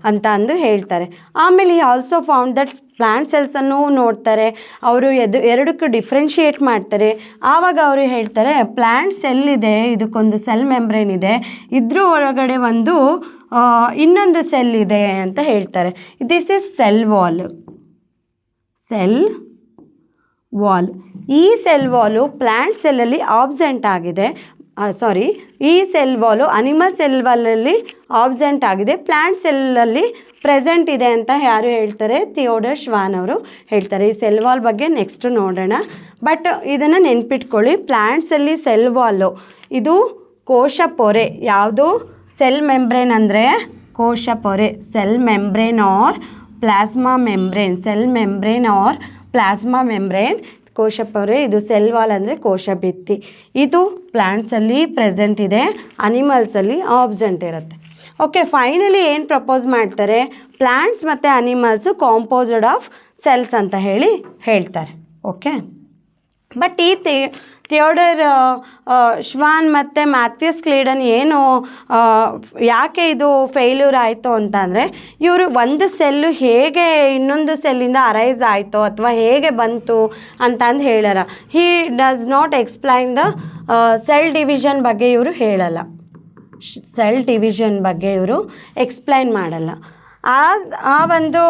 ಅಂತ ಅಂದು ಹೇಳ್ತಾರೆ. ಆಮೇಲೆ ಈ ಆಲ್ಸೋ ಫೌಂಡ್ ದಟ್ ಪ್ಲ್ಯಾಂಟ್ ಸೆಲ್ಸನ್ನು ನೋಡ್ತಾರೆ. ಅವರು ಎರಡಕ್ಕೂ ಡಿಫ್ರೆನ್ಷಿಯೇಟ್ ಮಾಡ್ತಾರೆ. ಆವಾಗ ಅವರು ಹೇಳ್ತಾರೆ, ಪ್ಲ್ಯಾಂಟ್ ಸೆಲ್ ಇದೆ, ಇದಕ್ಕೊಂದು ಸೆಲ್ ಮೆಂಬ್ರೇನ್ ಇದೆ, ಇದ್ರ ಒಳಗಡೆ ಒಂದು ಇನ್ನೊಂದು ಸೆಲ್ ಇದೆ ಅಂತ ಹೇಳ್ತಾರೆ. This is cell wall. ಈ ಸೆಲ್ ವಾಲು ಪ್ಲ್ಯಾಂಟ್ ಸೆಲ್ಲಲ್ಲಿ ಆಬ್ಸೆಂಟ್ ಆಗಿದೆ. ಈ cell Vaalu animal cell ವಾಲಲ್ಲಿ absent ಆಗಿದೆ, ಪ್ಲ್ಯಾಂಟ್ ಸೆಲ್ಲಲ್ಲಿ ಪ್ರೆಸೆಂಟ್ ಇದೆ ಅಂತ ಯಾರು ಹೇಳ್ತಾರೆ? ಥಿಯೋಡರ್ ಶ್ವಾನ್ ಅವರು ಹೇಳ್ತಾರೆ. ಈ ಸೆಲ್ ವಾಲ್ ಬಗ್ಗೆ ನೆಕ್ಸ್ಟ್ ನೋಡೋಣ. ಬಟ್ ಇದನ್ನು ನೆನ್ಪಿಟ್ಕೊಳ್ಳಿ, ಪ್ಲ್ಯಾಂಟ್ಸಲ್ಲಿ ಸೆಲ್ ವಾಲು ಇದು ಕೋಶ ಪೊರೆ. ಯಾವುದು? ಸೆಲ್ ಮೆಂಬ್ರೇನ್ ಅಂದರೆ ಕೋಶ ಪೊರೆ. Cell membrane or plasma membrane, ಕೋಶ ಪೊರೆ. ಇದು ಸೆಲ್ ವಾಲ್ ಅಂದರೆ ಕೋಶ ಭಿತ್ತಿ. ಇದು ಪ್ಲ್ಯಾಂಟ್ಸಲ್ಲಿ ಪ್ರೆಸೆಂಟ್ ಇದೆ, ಅನಿಮಲ್ಸಲ್ಲಿ ಆಬ್ಸೆಂಟ್ ಇರುತ್ತೆ. ಓಕೆ, ಫೈನಲಿ ಏನು ಪ್ರಪೋಸ್ ಮಾಡ್ತಾರೆ? ಪ್ಲ್ಯಾಂಟ್ಸ್ ಮತ್ತು ಅನಿಮಲ್ಸು ಕಾಂಪೋಸ್ಡ್ ಆಫ್ ಸೆಲ್ಸ್ ಅಂತ ಹೇಳಿ ಹೇಳ್ತಾರೆ. ಓಕೆ, ಬಟ್ ಈ ಥಿಯೋಡರ್ ಶ್ವಾನ್ ಮತ್ತು ಮ್ಯಾಥಿಯಸ್ ಕ್ಲೀಡನ್ ಯಾಕೆ ಇದು ಫೇಲ್ಯೂರ್ ಆಯಿತು ಅಂತಂದರೆ, ಇವರು ಒಂದು ಸೆಲ್ಲು ಹೇಗೆ ಇನ್ನೊಂದು ಸೆಲ್ಲಿಂದ ಅರೈಸ್ ಆಯಿತು ಅಥವಾ ಹೇಗೆ ಬಂತು ಅಂತಂದು ಹೇಳಲ್ಲ. He does not explain the cell division ಬಗ್ಗೆ ಇವರು ಹೇಳಲ್ಲ. ಸೆಲ್ ಡಿವಿಷನ್ ಬಗ್ಗೆ ಇವರು ಎಕ್ಸ್ಪ್ಲೈನ್ ಮಾಡಲ್ಲ. ಆ ಒಂದು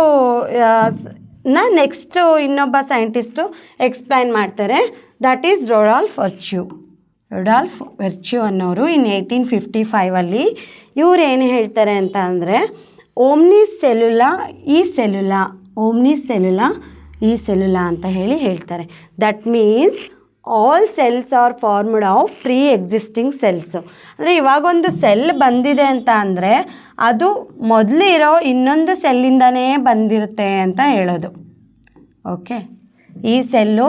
ನೆಕ್ಸ್ಟು ಇನ್ನೊಬ್ಬ ಸೈಂಟಿಸ್ಟು ಎಕ್ಸ್ಪ್ಲೈನ್ ಮಾಡ್ತಾರೆ. ದಟ್ ಈಸ್ ರೊಡಾಲ್ಫ್ ವರ್ಚ್ಯೂ ಅನ್ನೋರು 1855 ಇವ್ರು ಏನು ಹೇಳ್ತಾರೆ ಅಂತ ಅಂದರೆ, ಓಮ್ನಿಸ್ ಸೆಲ್ಯುಲಾ ಈ ಸೆಲ್ಯುಲಾ ಅಂತ ಹೇಳಿ ಹೇಳ್ತಾರೆ. That means all cells are formed of pre existing cells. ಅಂದರೆ ಇವಾಗೊಂದು ಸೆಲ್ ಬಂದಿದೆ ಅಂತ ಅಂದರೆ ಅದು ಮೊದಲು ಇರೋ ಇನ್ನೊಂದು ಸೆಲ್ಲಿಂದನೇ ಬಂದಿರುತ್ತೆ ಅಂತ ಹೇಳೋದು. ಓಕೆ, ಈ ಸೆಲ್ಲು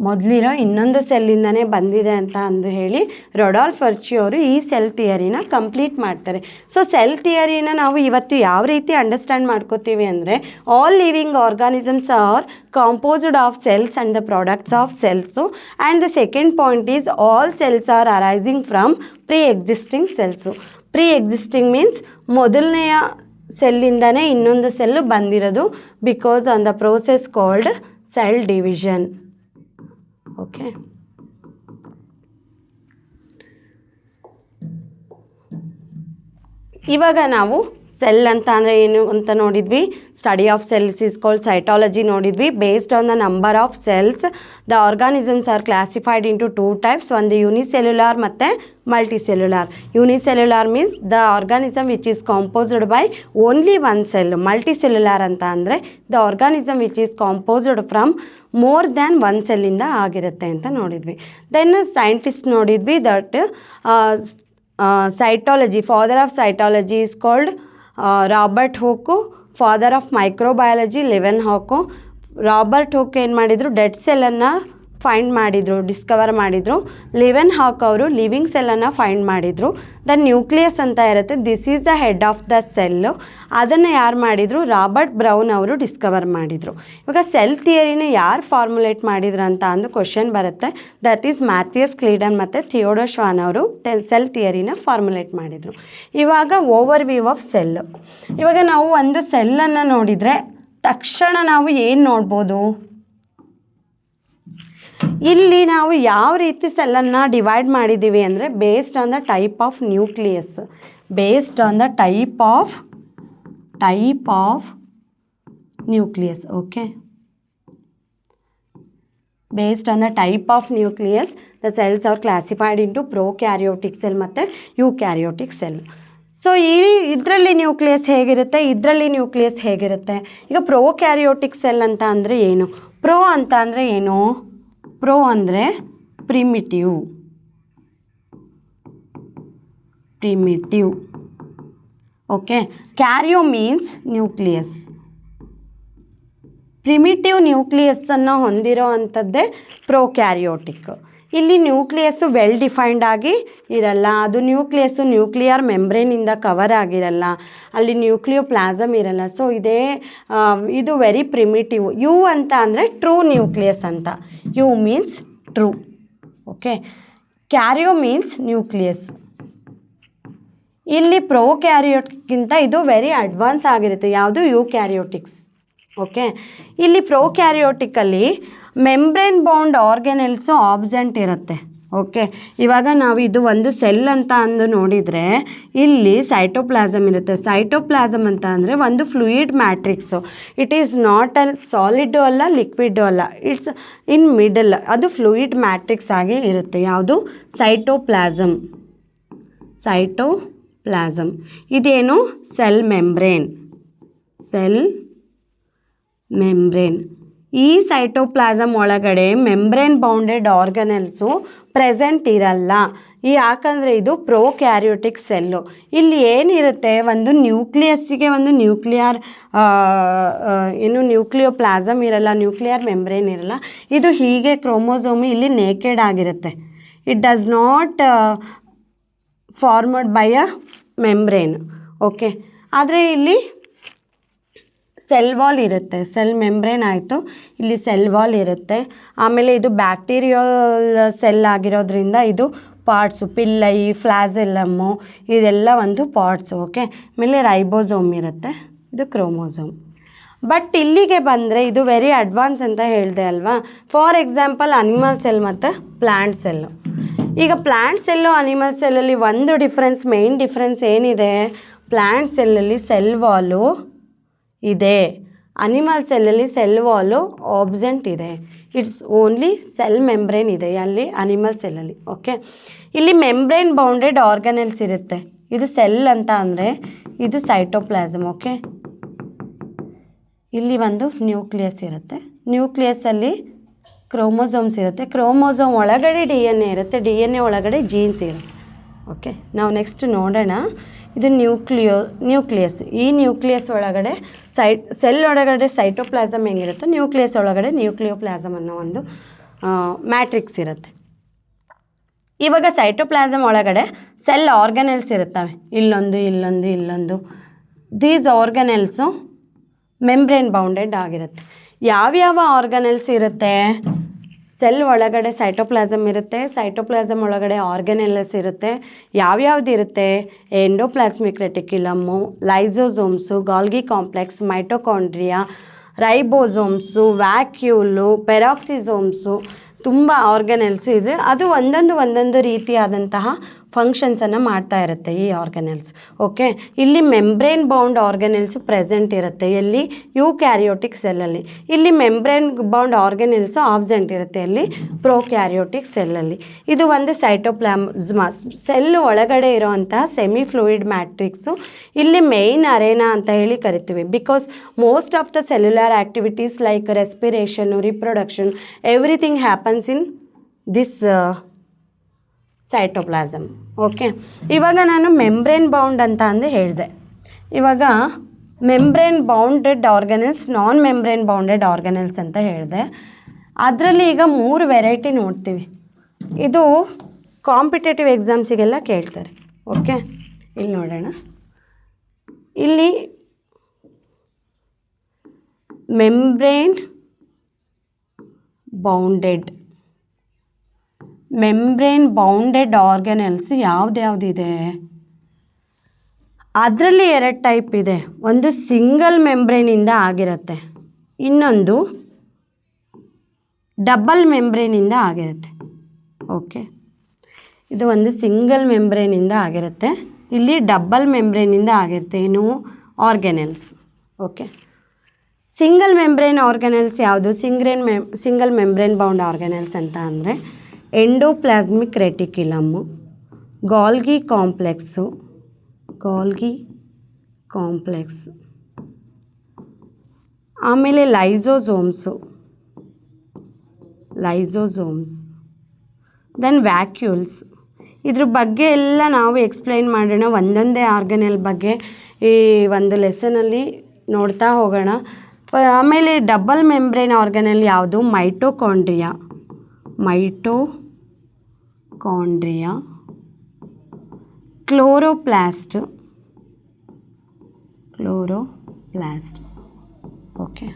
ಮೊದಲಿರೋ ಇನ್ನೊಂದು ಸೆಲ್ಲಿಂದನೇ ಬಂದಿದೆ ಅಂತ ಅಂದು ಹೇಳಿ ರೊಡಾಲ್ಫ್ ವರ್ಚಿ ಅವರು ಈ ಸೆಲ್ ಥಿಯರಿನ ಕಂಪ್ಲೀಟ್ ಮಾಡ್ತಾರೆ. ಸೊ ಸೆಲ್ ಥಿಯರಿನ ನಾವು ಇವತ್ತು ಯಾವ ರೀತಿ ಅಂಡರ್ಸ್ಟ್ಯಾಂಡ್ ಮಾಡ್ಕೋತೀವಿ ಅಂದರೆ, all living organisms are composed of cells and the products of cells, and the second point is all cells are arising from pre existing cells. Pre existing means ಮೊದಲನೆಯ ಸೆಲ್ಲಿಂದನೇ ಇನ್ನೊಂದು ಸೆಲ್ಲು ಬಂದಿರೋದು, because on the process called cell division. Okay, ಇವಾಗ ನಾವು ಸೆಲ್ ಅಂತ ಅಂದರೆ ಏನು ಅಂತ ನೋಡಿದ್ವಿ. Study of cells is called cytology ನೋಡಿದ್ವಿ. Based on the number of cells the organisms are classified into 2 types, ಒಂದು ಯೂನಿಸೆಲ್ಯುಲಾರ್ ಮತ್ತು ಮಲ್ಟಿಸೆಲ್ಯುಲಾರ್. Unicellular means the organism which is composed by only one cell. Multicellular ಅಂತ ಅಂದರೆ the organism which is composed from more than one ಸೆಲ್ಲಿಂದ ಆಗಿರುತ್ತೆ ಅಂತ ನೋಡಿದ್ವಿ. ದೆನ್ ಸೈಂಟಿಸ್ಟ್ ನೋಡಿದ್ವಿ that cytology, father of cytology is called Robert Hooke. Father of microbiology Leeuwenhoek. Robert Hooke ಏನು ಮಾಡಿದರು, ಡೆಡ್ ಸೆಲ್ಲನ್ನು ಫೈಂಡ್ ಮಾಡಿದರು, ಡಿಸ್ಕವರ್ ಮಾಡಿದರು. ಲೆವೆನ್ ಹಾಕ್ ಅವರು ಲಿವಿಂಗ್ ಸೆಲ್ಲನ್ನು ಫೈಂಡ್ ಮಾಡಿದರು. ದ ನ್ಯೂಕ್ಲಿಯಸ್ ಅಂತ ಇರುತ್ತೆ, this is the head of the cell. ಅದನ್ನು ಯಾರು ಮಾಡಿದರು, ರಾಬರ್ಟ್ ಬ್ರೌನ್ ಅವರು ಡಿಸ್ಕವರ್ ಮಾಡಿದರು. ಇವಾಗ ಸೆಲ್ ಥಿಯರಿನ ಯಾರು ಫಾರ್ಮುಲೇಟ್ ಮಾಡಿದ್ರು ಅಂತ ಅಂದು ಕ್ವಶನ್ ಬರುತ್ತೆ. ದಟ್ ಈಸ್ ಮ್ಯಾಥಿಯಸ್ ಕ್ಲೀಡನ್ ಮತ್ತು ಥಿಯೋಡರ್ ಶ್ವಾನ್ ಅವರು ಸೆಲ್ ಥಿಯರಿನ ಫಾರ್ಮುಲೇಟ್ ಮಾಡಿದರು. ಇವಾಗ ಓವರ್ ವ್ಯೂ ಆಫ್ ಸೆಲ್. ಇವಾಗ ನಾವು ಒಂದು ಸೆಲ್ಲನ್ನು ನೋಡಿದರೆ ತಕ್ಷಣ ನಾವು ಏನು ನೋಡ್ಬೋದು, ಇಲ್ಲಿ ನಾವು ಯಾವ ರೀತಿ ಸೆಲ್ಲನ್ನು ಡಿವೈಡ್ ಮಾಡಿದ್ದೀವಿ ಅಂದರೆ based on the type of nucleus. Based on the type of nucleus. Okay, based on the type of nucleus the cells R classified into prokaryotic cell ಮತ್ತು ಯೂಕ್ಯಾರಿಯೋಟಿಕ್ ಸೆಲ್. ಸೊ ಇದರಲ್ಲಿ ನ್ಯೂಕ್ಲಿಯಸ್ ಹೇಗಿರುತ್ತೆ, ಇದರಲ್ಲಿ ನ್ಯೂಕ್ಲಿಯಸ್ ಹೇಗಿರುತ್ತೆ. ಈಗ ಪ್ರೋಕ್ಯಾರಿಯೋಟಿಕ್ ಸೆಲ್ ಅಂತ ಅಂದರೆ ಏನು, ಪ್ರೋ ಅಂತ ಅಂದರೆ ಏನು, ಪ್ರೋ ಅಂದರೆ primitive. Okay, karyo means nucleus. Primitive ನ್ಯೂಕ್ಲಿಯಸ್ಸನ್ನು ಹೊಂದಿರೋ ಅಂಥದ್ದೇ ಪ್ರೋಕ್ಯಾರಿಯೋಟಿಕ್. ಇಲ್ಲಿ ನ್ಯೂಕ್ಲಿಯಸ್ಸು ವೆಲ್ ಡಿಫೈನ್ಡ್ ಆಗಿ ಇರಲ್ಲ. ಅದು ನ್ಯೂಕ್ಲಿಯಸ್ಸು ನ್ಯೂಕ್ಲಿಯರ್ ಮೆಂಬ್ರೇನಿಂದ ಕವರ್ ಆಗಿರಲ್ಲ, ಅಲ್ಲಿ ನ್ಯೂಕ್ಲಿಯೋಪ್ಲಾಸಮ್ ಇರಲ್ಲ. ಸೊ ಇದು ವೆರಿ ಪ್ರಿಮಿಟಿವ್. ಯು ಅಂತ ಅಂದರೆ ಟ್ರೂ ನ್ಯೂಕ್ಲಿಯಸ್ ಅಂತ. Eu means true. Okay, karyo means nucleus. ಇಲ್ಲಿ ಪ್ರೋಕ್ಯಾರಿಯೋಟಿಕ್ಕಿಂತ ಇದು ವೆರಿ ಅಡ್ವಾನ್ಸ್ ಆಗಿರುತ್ತೆ. ಯಾವುದು, ಯೂಕ್ಯಾರಿಯೋಟಿಕ್ಸ್. ಓಕೆ, ಇಲ್ಲಿ ಪ್ರೋಕ್ಯಾರಿಯೋಟಿಕಲ್ಲಿ ಮೆಂಬ್ರೇನ್ ಬೌಂಡ್ ಆರ್ಗನೆಲ್ಸು ಆಬ್ಸೆಂಟ್ ಇರುತ್ತೆ. ಓಕೆ, ಇವಾಗ ನಾವು ಇದು ಒಂದು ಸೆಲ್ ಅಂತ ಅಂದು ನೋಡಿದರೆ ಇಲ್ಲಿ ಸೈಟೋಪ್ಲಾಸಮ್ ಇರುತ್ತೆ. ಸೈಟೋಪ್ಲಾಸಮ್ ಅಂತ ಅಂದರೆ ಒಂದು fluid matrix. It is not a solid ಅಲ್ಲ, ಲಿಕ್ವಿಡ್ಡು ಅಲ್ಲ, ಇಟ್ಸ್ ಇನ್ ಮಿಡಲ್. ಅದು ಫ್ಲೂಯಿಡ್ ಮ್ಯಾಟ್ರಿಕ್ಸ್ ಆಗಿ ಇರುತ್ತೆ. ಯಾವುದು, ಸೈಟೋಪ್ಲಾಸಮ್. ಇದೇನು, ಸೆಲ್ ಮೆಂಬ್ರೇನ್. ಈ ಸೈಟೋಪ್ಲಾಸಮ್ ಒಳಗಡೆ ಮೆಂಬ್ರೇನ್ ಬೌಂಡೆಡ್ ಆರ್ಗನೆಲ್ಸು ಪ್ರೆಸೆಂಟ್ ಇರಲ್ಲ. ಯಾಕಂದರೆ ಇದು ಪ್ರೋಕ್ಯಾರಿಯೋಟಿಕ್ ಸೆಲ್ಲು. ಇಲ್ಲಿ ಏನಿರುತ್ತೆ, ಒಂದು ನ್ಯೂಕ್ಲಿಯಸ್ಸಿಗೆ ಒಂದು ನ್ಯೂಕ್ಲಿಯೋಪ್ಲಾಸಮ್ ಇರಲ್ಲ, ನ್ಯೂಕ್ಲಿಯರ್ ಮೆಂಬ್ರೇನ್ ಇರಲ್ಲ. ಇದು ಹೀಗೆ ಕ್ರೋಮೋಸೋಮ್ ಇಲ್ಲಿ ನೇಕೆಡ್ ಆಗಿರುತ್ತೆ. It does not formed by a membrane. Okay, ಆದರೆ ಇಲ್ಲಿ ಸೆಲ್ ವಾಲ್ ಇರುತ್ತೆ. ಸೆಲ್ ಮೆಂಬ್ರೇನ್ ಆಯಿತು, ಇಲ್ಲಿ ಸೆಲ್ ವಾಲ್ ಇರುತ್ತೆ. ಆಮೇಲೆ ಇದು ಬ್ಯಾಕ್ಟೀರಿಯಲ್ ಸೆಲ್ ಆಗಿರೋದ್ರಿಂದ ಇದು ಪಾರ್ಟ್ಸು, ಪಿಲ್ಲೈ, ಫ್ಲಾಜೆಲ್ಲಮ್ಮು, ಇದೆಲ್ಲ ಒಂದು ಪಾರ್ಟ್ಸು. ಓಕೆ, ಆಮೇಲೆ ರೈಬೋಸೋಮ್ ಇರುತ್ತೆ, ಇದು ಕ್ರೋಮೋಸೋಮ್. ಬಟ್ ಇಲ್ಲಿಗೆ ಬಂದರೆ ಇದು ವೆರಿ ಅಡ್ವಾನ್ಸ್ ಅಂತ ಹೇಳಿದೆ ಅಲ್ವಾ. ಫಾರ್ ಎಕ್ಸಾಂಪಲ್ ಅನಿಮಲ್ ಸೆಲ್ ಮತ್ತು ಪ್ಲ್ಯಾಂಟ್ ಸೆಲ್ಲು. ಈಗ ಪ್ಲ್ಯಾಂಟ್ ಸೆಲ್ಲು ಅನಿಮಲ್ ಸೆಲ್ಲಲ್ಲಿ ಒಂದು ಮೇನ್ ಡಿಫ್ರೆನ್ಸ್ ಏನಿದೆ, ಪ್ಲ್ಯಾಂಟ್ ಸೆಲ್ಲಲ್ಲಿ ಸೆಲ್ ವಾಲು ಇದೆ, ಅನಿಮಲ್ ಸೆಲ್ಲಲ್ಲಿ ಸೆಲ್ ವಾಲು ಆಬ್ಸೆಂಟ್ ಇದೆ. ಇಟ್ಸ್ ಓನ್ಲಿ ಸೆಲ್ ಮೆಂಬ್ರೇನ್ ಇದೆ ಅಲ್ಲಿ ಅನಿಮಲ್ ಸೆಲ್ಲಲ್ಲಿ. ಓಕೆ, ಇಲ್ಲಿ ಮೆಂಬ್ರೇನ್ ಬೌಂಡೆಡ್ ಆರ್ಗನೆಲ್ಸ್ ಇರುತ್ತೆ. ಇದು ಸೆಲ್ ಅಂತ ಅಂದರೆ ಇದು ಸೈಟೋಪ್ಲಾಸಮ್. ಓಕೆ, ಇಲ್ಲಿ ಒಂದು ನ್ಯೂಕ್ಲಿಯಸ್ ಇರುತ್ತೆ. ನ್ಯೂಕ್ಲಿಯಸ್ಸಲ್ಲಿ ಕ್ರೋಮೋಸೋಮ್ಸ್ ಇರುತ್ತೆ. ಕ್ರೋಮೋಸೋಮ್ ಒಳಗಡೆ DNA ಇರುತ್ತೆ. DNA ಒಳಗಡೆ ಜೀನ್ಸ್ ಇರುತ್ತೆ. ಓಕೆ, ನಾವು ನೆಕ್ಸ್ಟ್ ನೋಡೋಣ. ಇದು ನ್ಯೂಕ್ಲಿಯಸ್. ಈ ನ್ಯೂಕ್ಲಿಯಸ್ ಒಳಗಡೆ ಸೆಲ್ ಒಳಗಡೆ ಸೈಟೋಪ್ಲಾಸಮ್ ಹೆಂಗಿರುತ್ತೆ, ನ್ಯೂಕ್ಲಿಯಸ್ ಒಳಗಡೆ ನ್ಯೂಕ್ಲಿಯೋಪ್ಲಾಸಮ್ ಅನ್ನೋ ಒಂದು ಮ್ಯಾಟ್ರಿಕ್ಸ್ ಇರುತ್ತೆ. ಇವಾಗ ಸೈಟೋಪ್ಲಾಸಮ್ ಒಳಗಡೆ ಸೆಲ್ ಆರ್ಗನೆಲ್ಸ್ ಇರುತ್ತವೆ, ಇಲ್ಲೊಂದು. ದೀಸ್ ಆರ್ಗನೆಲ್ಸು ಮೆಂಬ್ರೇನ್ ಬೌಂಡೆಡ್ ಆಗಿರುತ್ತೆ. ಯಾವ್ಯಾವ ಆರ್ಗನೆಲ್ಸ್ ಇರುತ್ತೆ? ಸೆಲ್ ಒಳಗಡೆ ಸೈಟೋಪ್ಲಾಸಮ್ ಇರುತ್ತೆ, ಸೈಟೋಪ್ಲಾಸಮ್ ಒಳಗಡೆ ಆರ್ಗನೆಲ್ಸ್ ಇರುತ್ತೆ. ಯಾವ್ಯಾವ್ದು ಇರುತ್ತೆ? ಎಂಡೋಪ್ಲಾಸ್ಮಿಕ್ ರೆಟಿಕ್ಯುಲಮ್ಮು, ಲೈಸೋಸೋಮ್ಸು, ಗಾಲ್ಗಿ ಕಾಂಪ್ಲೆಕ್ಸ್, ಮೈಟೋಕಾಂಡ್ರಿಯಾ, ರೈಬೋಸೋಮ್ಸು, ವ್ಯಾಕ್ಯೂಲು, ಪೆರಾಕ್ಸಿಸೋಮ್ಸು, ತುಂಬ ಆರ್ಗನೆಲ್ಸು ಇದೆ. ಅದು ಒಂದೊಂದು ರೀತಿಯಾದಂತಹ ಫಂಕ್ಷನ್ಸನ್ನು ಮಾಡ್ತಾ ಇರುತ್ತೆ ಈ ಆರ್ಗನೆಲ್ಸ್. ಓಕೆ, ಇಲ್ಲಿ ಮೆಂಬ್ರೇನ್ ಬೌಂಡ್ ಆರ್ಗನೆಲ್ಸು ಪ್ರೆಸೆಂಟ್ ಇರುತ್ತೆ ಎಲ್ಲಿ? ಯೂಕ್ಯಾರಿಯೋಟಿಕ್ ಸೆಲ್ಲಲ್ಲಿ. ಇಲ್ಲಿ ಮೆಂಬ್ರೇನ್ ಬೌಂಡ್ ಆರ್ಗನೆಲ್ಸು ಆಬ್ಸೆಂಟ್ ಇರುತ್ತೆ ಎಲ್ಲಿ? ಪ್ರೋಕ್ಯಾರಿಯೋಟಿಕ್ ಸೆಲ್ಲಲ್ಲಿ. ಇದು ಒಂದು ಸೈಟೋಪ್ಲಾಸ್ಮ ಸೆಲ್ ಒಳಗಡೆ ಇರೋವಂತಹ ಸೆಮಿ ಫ್ಲೂಯಿಡ್ ಮ್ಯಾಟ್ರಿಕ್ಸು. ಇಲ್ಲಿ ಮೇಯ್ನ್ ಅರೇನಾ ಅಂತ ಹೇಳಿ ಕರಿತೀವಿ. Because most of the cellular activities like respiration, reproduction, everything happens in this cytoplasm. Okay, ಇವಾಗ ನಾನು ಮೆಂಬ್ರೇನ್ ಬೌಂಡ್ ಅಂತ ಅಂದು ಹೇಳಿದೆ. ಇವಾಗ membrane bounded organelles, non membrane bounded organelles ಅಂತ ಹೇಳಿದೆ. ಅದರಲ್ಲಿ ಈಗ 3 ವೆರೈಟಿ ನೋಡ್ತೀವಿ. ಇದು ಕಾಂಪಿಟೇಟಿವ್ ಎಕ್ಸಾಮ್ಸಿಗೆಲ್ಲ ಕೇಳ್ತಾರೆ. ಓಕೆ, ಇಲ್ಲಿ ನೋಡೋಣ. ಇಲ್ಲಿ ಮೆಂಬ್ರೇನ್ ಬೌಂಡೆಡ್ ಆರ್ಗನೆಲ್ಸ್ ಯಾವುದ್ಯಾವುದಿದೆ? ಅದರಲ್ಲಿ 2 ಟೈಪ್ ಇದೆ. ಒಂದು ಸಿಂಗಲ್ ಮೆಂಬ್ರೇನಿಂದ ಆಗಿರುತ್ತೆ, ಇನ್ನೊಂದು ಡಬಲ್ ಮೆಂಬ್ರೇನಿಂದ ಆಗಿರುತ್ತೆ. ಓಕೆ, ಇದು ಒಂದು ಸಿಂಗಲ್ ಮೆಂಬ್ರೇನಿಂದ ಆಗಿರುತ್ತೆ, ಇಲ್ಲಿ ಡಬಲ್ ಮೆಂಬ್ರೇನಿಂದ ಆಗಿರುತ್ತೆ. ಏನು? ಆರ್ಗನೆಲ್ಸ್. ಓಕೆ, ಸಿಂಗಲ್ ಮೆಂಬ್ರೇನ್ ಆರ್ಗನೆಲ್ಸ್ ಯಾವುದು? ಸಿಂಗಲ್ ಮೆಂಬ್ರೇನ್ ಬೌಂಡ್ ಆರ್ಗನೆಲ್ಸ್ ಅಂತ ಅಂದರೆ ಎಂಡೋಪ್ಲಾಸ್ಮಿಕ್ ರೆಟಿಕ್ಯುಲಮ್ಮು, ಗಾಲ್ಗಿ ಕಾಂಪ್ಲೆಕ್ಸು, ಆಮೇಲೆ ಲೈಸೋಸೋಮ್ಸ್, ದೆನ್ ವ್ಯಾಕ್ಯೂಲ್ಸ್. ಇದ್ರ ಬಗ್ಗೆ ಎಲ್ಲ ನಾವು ಎಕ್ಸ್ಪ್ಲೈನ್ ಮಾಡೋಣ. ಒಂದೊಂದೇ ಆರ್ಗನೆಲ್ ಬಗ್ಗೆ ಈ ಒಂದು ಲೆಸನಲ್ಲಿ ನೋಡ್ತಾ ಹೋಗೋಣ. ಆಮೇಲೆ ಡಬಲ್ ಮೆಂಬ್ರೇನ್ ಆರ್ಗನೆಲ್ ಯಾವುದು? Mitochondria, chloroplast. ಓಕೆ,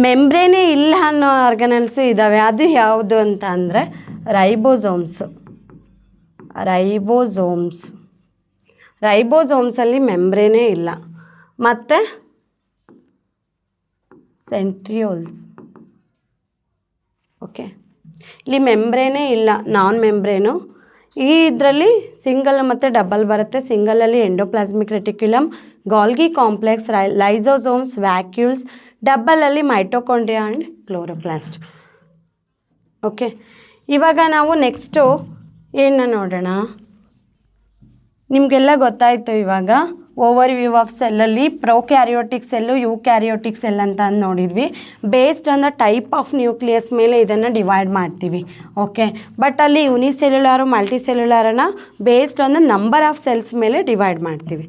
ಮೆಂಬ್ರೇನೇ ಇಲ್ಲ ಅನ್ನೋ ಆರ್ಗನೆಲ್ಸು ಇದ್ದಾವೆ. ಅದು ಯಾವುದು ಅಂತ ಅಂದರೆ ರೈಬೋಸೋಮ್ಸಲ್ಲಿ ಮೆಂಬ್ರೇನೇ ಇಲ್ಲ. ಮತ್ತು ಸೆಂಟ್ರಿಯೋಲ್ಸ್. ಓಕೆ, ಇಲ್ಲಿ ಮೆಂಬ್ರೇನೇ ಇಲ್ಲ, ನಾನ್ ಮೆಂಬ್ರೇನು. ಈ ಇದರಲ್ಲಿ ಸಿಂಗಲ್ ಮತ್ತು ಡಬಲ್ ಬರುತ್ತೆ. ಸಿಂಗಲಲ್ಲಿ endoplasmic reticulum, Golgi complex, lysosomes, vacuoles. ಡಬ್ಬಲಲ್ಲಿ ಮೈಟೋಕಾಂಡ್ರಿಯಾ ಆ್ಯಂಡ್ ಕ್ಲೋರೋಪ್ಲಾಸ್ಟ್. ಓಕೆ, ಇವಾಗ ನಾವು ನೆಕ್ಸ್ಟು ಏನು ನೋಡೋಣ. ನಿಮಗೆಲ್ಲ ಗೊತ್ತಾಯಿತು ಇವಾಗ ಓವರ್ ವ್ಯೂ ಆಫ್ ಸೆಲ್ಲಲ್ಲಿ ಪ್ರೊಕ್ಯಾರಿಯೋಟಿಕ್ ಸೆಲ್ಲು, ಯೂಕ್ಯಾರಿಯೋಟಿಕ್ ಸೆಲ್ ಅಂತ ಅಂದು ನೋಡಿದ್ವಿ. Based on the type of nucleus ಮೇಲೆ ಇದನ್ನು ಡಿವೈಡ್ ಮಾಡ್ತೀವಿ. ಓಕೆ, ಬಟ್ ಅಲ್ಲಿ ಯುನಿಸೆಲ್ಯುಲಾರು, ಮಲ್ಟಿಸೆಲ್ಯುಲಾರನ್ನು based on the number of cells ಮೇಲೆ ಡಿವೈಡ್ ಮಾಡ್ತೀವಿ.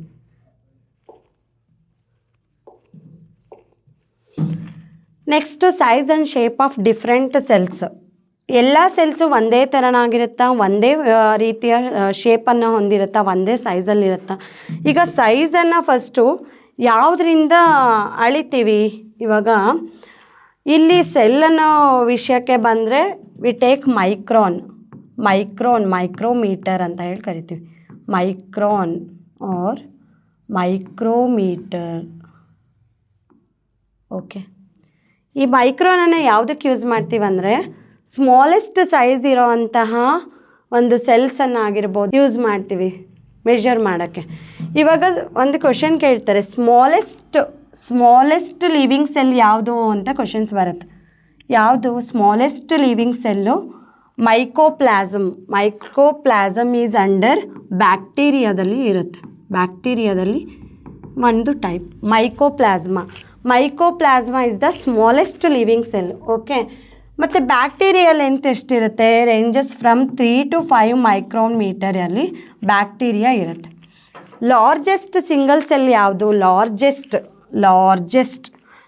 Next size and shape of different cells. ಎಲ್ಲ ಸೆಲ್ಸು ಒಂದೇ ಥರನಾಗಿರುತ್ತಾ, ಒಂದೇ ರೀತಿಯ ಶೇಪನ್ನು ಹೊಂದಿರುತ್ತಾ, ಒಂದೇ ಸೈಜಲ್ಲಿರುತ್ತಾ? ಈಗ ಸೈಜನ್ನು ಫಸ್ಟು ಯಾವುದರಿಂದ ಅಳಿತೀವಿ? ಇವಾಗ ಇಲ್ಲಿ ಸೆಲ್ಲನ್ನು ವಿಷಯಕ್ಕೆ ಬಂದರೆ ವಿ ಟೇಕ್ ಮೈಕ್ರೋಮೀಟರ್ ಅಂತ ಹೇಳಿ ಕರಿತೀವಿ. Micron R micrometre. ಓಕೆ, ಈ ಮೈಕ್ರೋನನ್ನು ಯಾವುದಕ್ಕೆ ಯೂಸ್ ಮಾಡ್ತೀವಿ ಅಂದರೆ ಸ್ಮಾಲೆಸ್ಟ್ ಸೈಜ್ ಇರೋವಂತಹ ಒಂದು ಸೆಲ್ಸನ್ನು ಆಗಿರ್ಬೋದು ಯೂಸ್ ಮಾಡ್ತೀವಿ ಮೆಷರ್ ಮಾಡೋಕ್ಕೆ. ಇವಾಗ ಒಂದು ಕ್ವೆಶನ್ ಕೇಳ್ತಾರೆ, ಸ್ಮಾಲೆಸ್ಟ್ ಲಿವಿಂಗ್ ಸೆಲ್ ಯಾವುದು ಅಂತ ಕ್ವೆಶನ್ಸ್ ಬರುತ್ತೆ. ಯಾವುದು smallest living cell? Mycoplasm is under ಬ್ಯಾಕ್ಟೀರಿಯಾದಲ್ಲಿ ಇರುತ್ತೆ. ಬ್ಯಾಕ್ಟೀರಿಯಾದಲ್ಲಿ ಒಂದು type mycoplasma is the smallest living cell. Okay, ಮತ್ತು ಬ್ಯಾಕ್ಟೀರಿಯಾ ಲೆಂತ್ ಎಷ್ಟಿರುತ್ತೆ? ರೇಂಜಸ್ ಫ್ರಮ್ 3 to 5 ಮೈಕ್ರೋಮೀಟರಲ್ಲಿ ಬ್ಯಾಕ್ಟೀರಿಯಾ ಇರುತ್ತೆ. ಲಾರ್ಜೆಸ್ಟ್ ಸಿಂಗಲ್ ಸೆಲ್ ಯಾವುದು?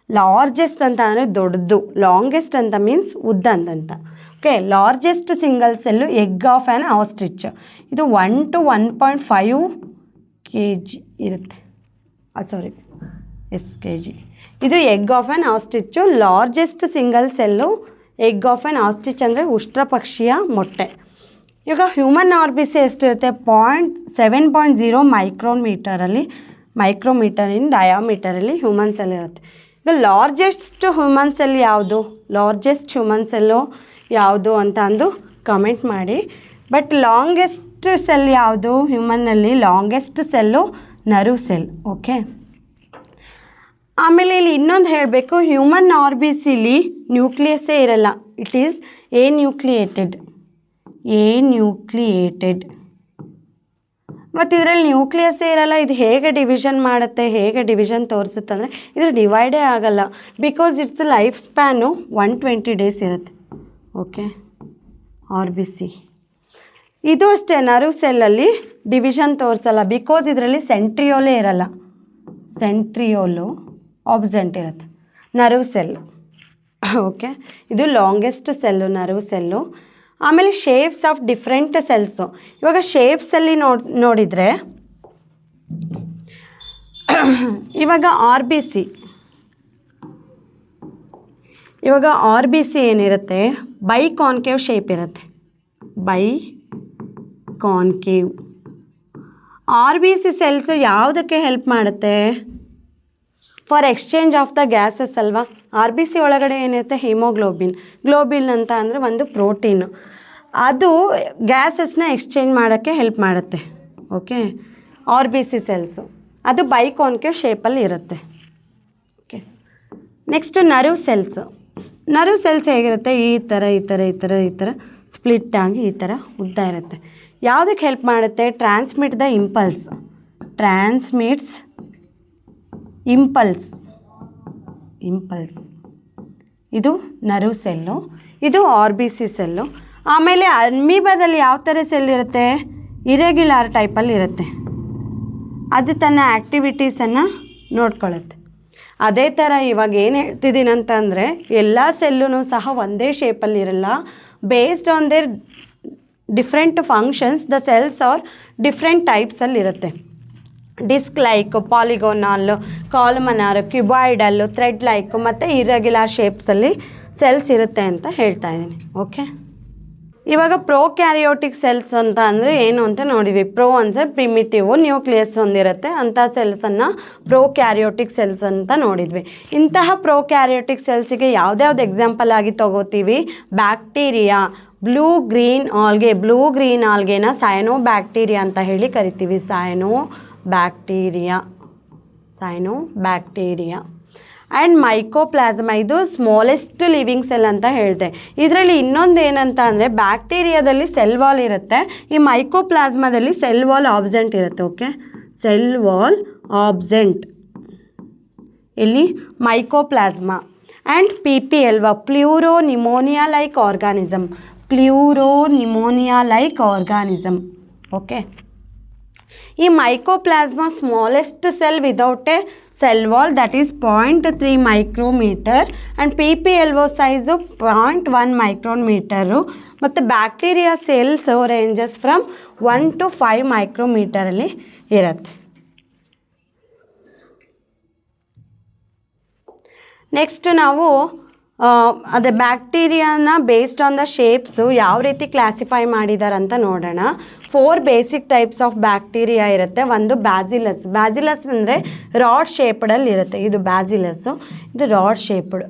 ಲಾರ್ಜೆಸ್ಟ್ ಅಂತ ಅಂದರೆ ದೊಡ್ಡದು, ಲಾಂಗೆಸ್ಟ್ ಅಂತ ಮೀನ್ಸ್ ಉದ್ದ ಅಂತ. Okay, largest single cell egg of an ostrich. ಇದು 1 to 1.5 kg ಇರುತ್ತೆ. Sorry, kg. ಇದು egg of an ostrich. Largest single cell egg of an ostrich ಅಂದರೆ ಉಷ್ಟ್ರ ಪಕ್ಷಿಯ ಮೊಟ್ಟೆ. ಇವಾಗ ಹ್ಯೂಮನ್ RBC ಎಷ್ಟಿರುತ್ತೆ? 7.0 ಮೈಕ್ರೋಮೀಟರ್ ಇನ್ ಡಯಾಮೀಟರಲ್ಲಿ ಹ್ಯೂಮನ್ ಸೆಲ್ ಇರುತ್ತೆ. ಈಗ ಲಾರ್ಜೆಸ್ಟ್ ಹ್ಯೂಮನ್ ಸೆಲ್ ಯಾವುದು, ಲಾರ್ಜೆಸ್ಟ್ ಹ್ಯೂಮನ್ ಸೆಲ್ಲು ಯಾವುದು ಅಂತ ಅಂದು ಕಮೆಂಟ್ ಮಾಡಿ. ಬಟ್ ಲಾಂಗೆಸ್ಟ್ ಸೆಲ್ ಯಾವುದು ಹ್ಯೂಮನ್ನಲ್ಲಿ? Longest cell nerve cell. Okay, ಆಮೇಲೆ ಇಲ್ಲಿ ಇನ್ನೊಂದು ಹೇಳಬೇಕು, ಹ್ಯೂಮನ್ RBCಲಿ ನ್ಯೂಕ್ಲಿಯಸ್ಸೇ ಇರಲ್ಲ. It is enucleated. ಮತ್ತು ಇದರಲ್ಲಿ ನ್ಯೂಕ್ಲಿಯಸ್ಸೇ ಇರಲ್ಲ. ಇದು ಹೇಗೆ ಡಿವಿಷನ್ ಮಾಡುತ್ತೆ, ಹೇಗೆ ಡಿವಿಷನ್ ತೋರಿಸುತ್ತೆ ಅಂದರೆ ಇದು ಡಿವೈಡೇ ಆಗಲ್ಲ. Because it's life span 120 days ಇರುತ್ತೆ. ಓಕೆ, RBC ಇದು ಅಷ್ಟೇ, ನರ್ವ್ ಸೆಲ್ಲಲ್ಲಿ ಡಿವಿಷನ್ ತೋರಿಸಲ್ಲ. ಬಿಕಾಸ್ ಇದರಲ್ಲಿ ಸೆಂಟ್ರಿಯೋಲೇ ಇರಲ್ಲ. ಸೆಂಟ್ರಿಯೋಲು ಆಬ್ಸೆಂಟ್ ಇರುತ್ತೆ. Nerve cell. ಓಕೆ, ಇದು ಲಾಂಗೆಸ್ಟ್ ಸೆಲ್ಲು ನರ್ವ್ ಸೆಲ್ಲು. ಆಮೇಲೆ ಶೇಪ್ಸ್ ಆಫ್ ಡಿಫ್ರೆಂಟ್ ಸೆಲ್ಸು. ಇವಾಗ ಶೇಪ್ಸಲ್ಲಿ ನೋಡಿದರೆ ಇವಾಗ ಆರ್ ಬಿ ಸಿ ಏನಿರುತ್ತೆ, ಬೈ ಕಾನ್ಕೇವ್ ಶೇಪ್ ಇರುತ್ತೆ. ಬೈ ಕಾನ್ಕೇವ್ RBC ಸೆಲ್ಸು ಯಾವುದಕ್ಕೆ ಹೆಲ್ಪ್ ಮಾಡುತ್ತೆ? For exchange of the gases ಅಲ್ವಾ. RBC ಒಳಗಡೆ ಏನಿರುತ್ತೆ? ಗ್ಲೋಬಿನ್ ಅಂತ ಅಂದರೆ ಒಂದು ಪ್ರೋಟೀನು. ಅದು ಗ್ಯಾಸಸ್ನ ಎಕ್ಸ್ಚೇಂಜ್ ಮಾಡೋಕ್ಕೆ ಹೆಲ್ಪ್ ಮಾಡುತ್ತೆ. ಓಕೆ, RBC ಸೆಲ್ಸು ಅದು ಬೈ ಕಾನ್ಕೇವ್ ಶೇಪಲ್ಲಿ ಇರುತ್ತೆ. ಓಕೆ, ನೆಕ್ಸ್ಟು ನರ್ವ್ ಸೆಲ್ಸ್ ಹೇಗಿರುತ್ತೆ? ಈ ಥರ ಸ್ಪ್ಲಿಟ್ ಆಗಿ ಈ ಥರ ಉದ್ದ ಇರುತ್ತೆ. ಯಾವುದಕ್ಕೆ ಹೆಲ್ಪ್ ಮಾಡುತ್ತೆ? Transmits impulse. ಇದು ನರ್ವ್ ಸೆಲ್ಲು, ಇದು RBC ಸೆಲ್ಲು. ಆಮೇಲೆ ಅಮೀಬಾದಲ್ಲಿ ಯಾವ ಥರ ಸೆಲ್ ಇರುತ್ತೆ? ಇರೆಗ್ಯುಲರ್ ಟೈಪಲ್ಲಿ ಇರುತ್ತೆ. ಅದು ತನ್ನ ಆ್ಯಕ್ಟಿವಿಟೀಸನ್ನು ನೋಡ್ಕೊಳ್ಳುತ್ತೆ. ಅದೇ ಥರ ಇವಾಗ ಏನು ಹೇಳ್ತಿದ್ದೀನಿ ಅಂತಂದರೆ, ಎಲ್ಲ ಸೆಲ್ಲೂ ಸಹ ಒಂದೇ ಶೇಪಲ್ಲಿ ಇರಲ್ಲ. Based on their different functions the cells are different ಟೈಪ್ಸಲ್ಲಿ ಇರುತ್ತೆ. Disc like, polygonal, columnar, cuboidal, thread like ಮತ್ತು ಇರೆಗ್ಯುಲರ್ ಶೇಪ್ಸಲ್ಲಿ ಸೆಲ್ಸ್ ಇರುತ್ತೆ ಅಂತ ಹೇಳ್ತಾ ಇದ್ದೀನಿ. ಓಕೆ, ಇವಾಗ ಪ್ರೋಕ್ಯಾರಿಯೋಟಿಕ್ ಸೆಲ್ಸ್ ಅಂತ ಅಂದರೆ ಏನು ಅಂತ ನೋಡಿದ್ವಿ. ಪ್ರೋ ಅಂದರೆ ಪ್ರಿಮಿಟಿವ್, ನ್ಯೂಕ್ಲಿಯಸ್ ಹೊಂದಿರುತ್ತೆ ಅಂಥ ಸೆಲ್ಸನ್ನು ಪ್ರೋಕ್ಯಾರಿಯೋಟಿಕ್ ಸೆಲ್ಸ್ ಅಂತ ನೋಡಿದ್ವಿ. ಇಂತಹ ಪ್ರೋಕ್ಯಾರಿಯೋಟಿಕ್ ಸೆಲ್ಸಿಗೆ ಯಾವುದ್ಯಾವ್ದು ಎಕ್ಸಾಂಪಲ್ ಆಗಿ ತಗೋತೀವಿ? ಬ್ಯಾಕ್ಟೀರಿಯಾ, ಬ್ಲೂ ಗ್ರೀನ್ ಆಲ್ಗೆನ ಸೈನೋಬ್ಯಾಕ್ಟೀರಿಯಾ ಅಂತ ಹೇಳಿ ಕರಿತೀವಿ. ಸೈನೋಬ್ಯಾಕ್ಟೀರಿಯಾ ಆ್ಯಂಡ್ ಮೈಕೋಪ್ಲಾಸ್ಮಾ, ಇದು ಸ್ಮಾಲೆಸ್ಟ್ ಲಿವಿಂಗ್ ಸೆಲ್ ಅಂತ ಹೇಳಿದೆ. ಇದರಲ್ಲಿ ಇನ್ನೊಂದು ಏನಂತ ಅಂದರೆ, ಬ್ಯಾಕ್ಟೀರಿಯಾದಲ್ಲಿ ಸೆಲ್ ವಾಲ್ ಇರುತ್ತೆ, ಈ ಮೈಕೋಪ್ಲಾಸ್ಮಾದಲ್ಲಿ ಸೆಲ್ ವಾಲ್ ಆಬ್ಸೆಂಟ್ ಇರುತ್ತೆ. ಓಕೆ, ಸೆಲ್ ವಾಲ್ ಆಬ್ಸೆಂಟ್ ಇಲ್ಲಿ mycoplasma. And PPL, pleuropneumonia like organism. Okay, ಈ mycoplasma smallest cell without a cell wall, that is 0.3 micrometer, and PPLO size 0.1 micrometer. ಮತ್ತು bacteria cells ranges from 1 to 5 ಮೈಕ್ರೋಮೀಟರಲ್ಲಿ ಇರುತ್ತೆ. ನೆಕ್ಸ್ಟ್ ನಾವು ಅದೇ ಬ್ಯಾಕ್ಟೀರಿಯಾನ ಬೇಸ್ಡ್ ಆನ್ ದ ಶೇಪ್ಸು ಯಾವ ರೀತಿ ಕ್ಲಾಸಿಫೈ ಮಾಡಿದ್ದಾರೆ ಅಂತ ನೋಡೋಣ. 4 ಬೇಸಿಕ್ ಟೈಪ್ಸ್ ಆಫ್ ಬ್ಯಾಕ್ಟೀರಿಯಾ ಇರುತ್ತೆ. ಒಂದು ಬ್ಯಾಸಿಲಸ್ ಅಂದರೆ ರಾಡ್ ಶೇಪ್ಡಲ್ಲಿ ಇರುತ್ತೆ. ಇದು ಬ್ಯಾಸಿಲಸ್ಸು, ಇದು ರಾಡ್ ಶೇಪ್ಡ್.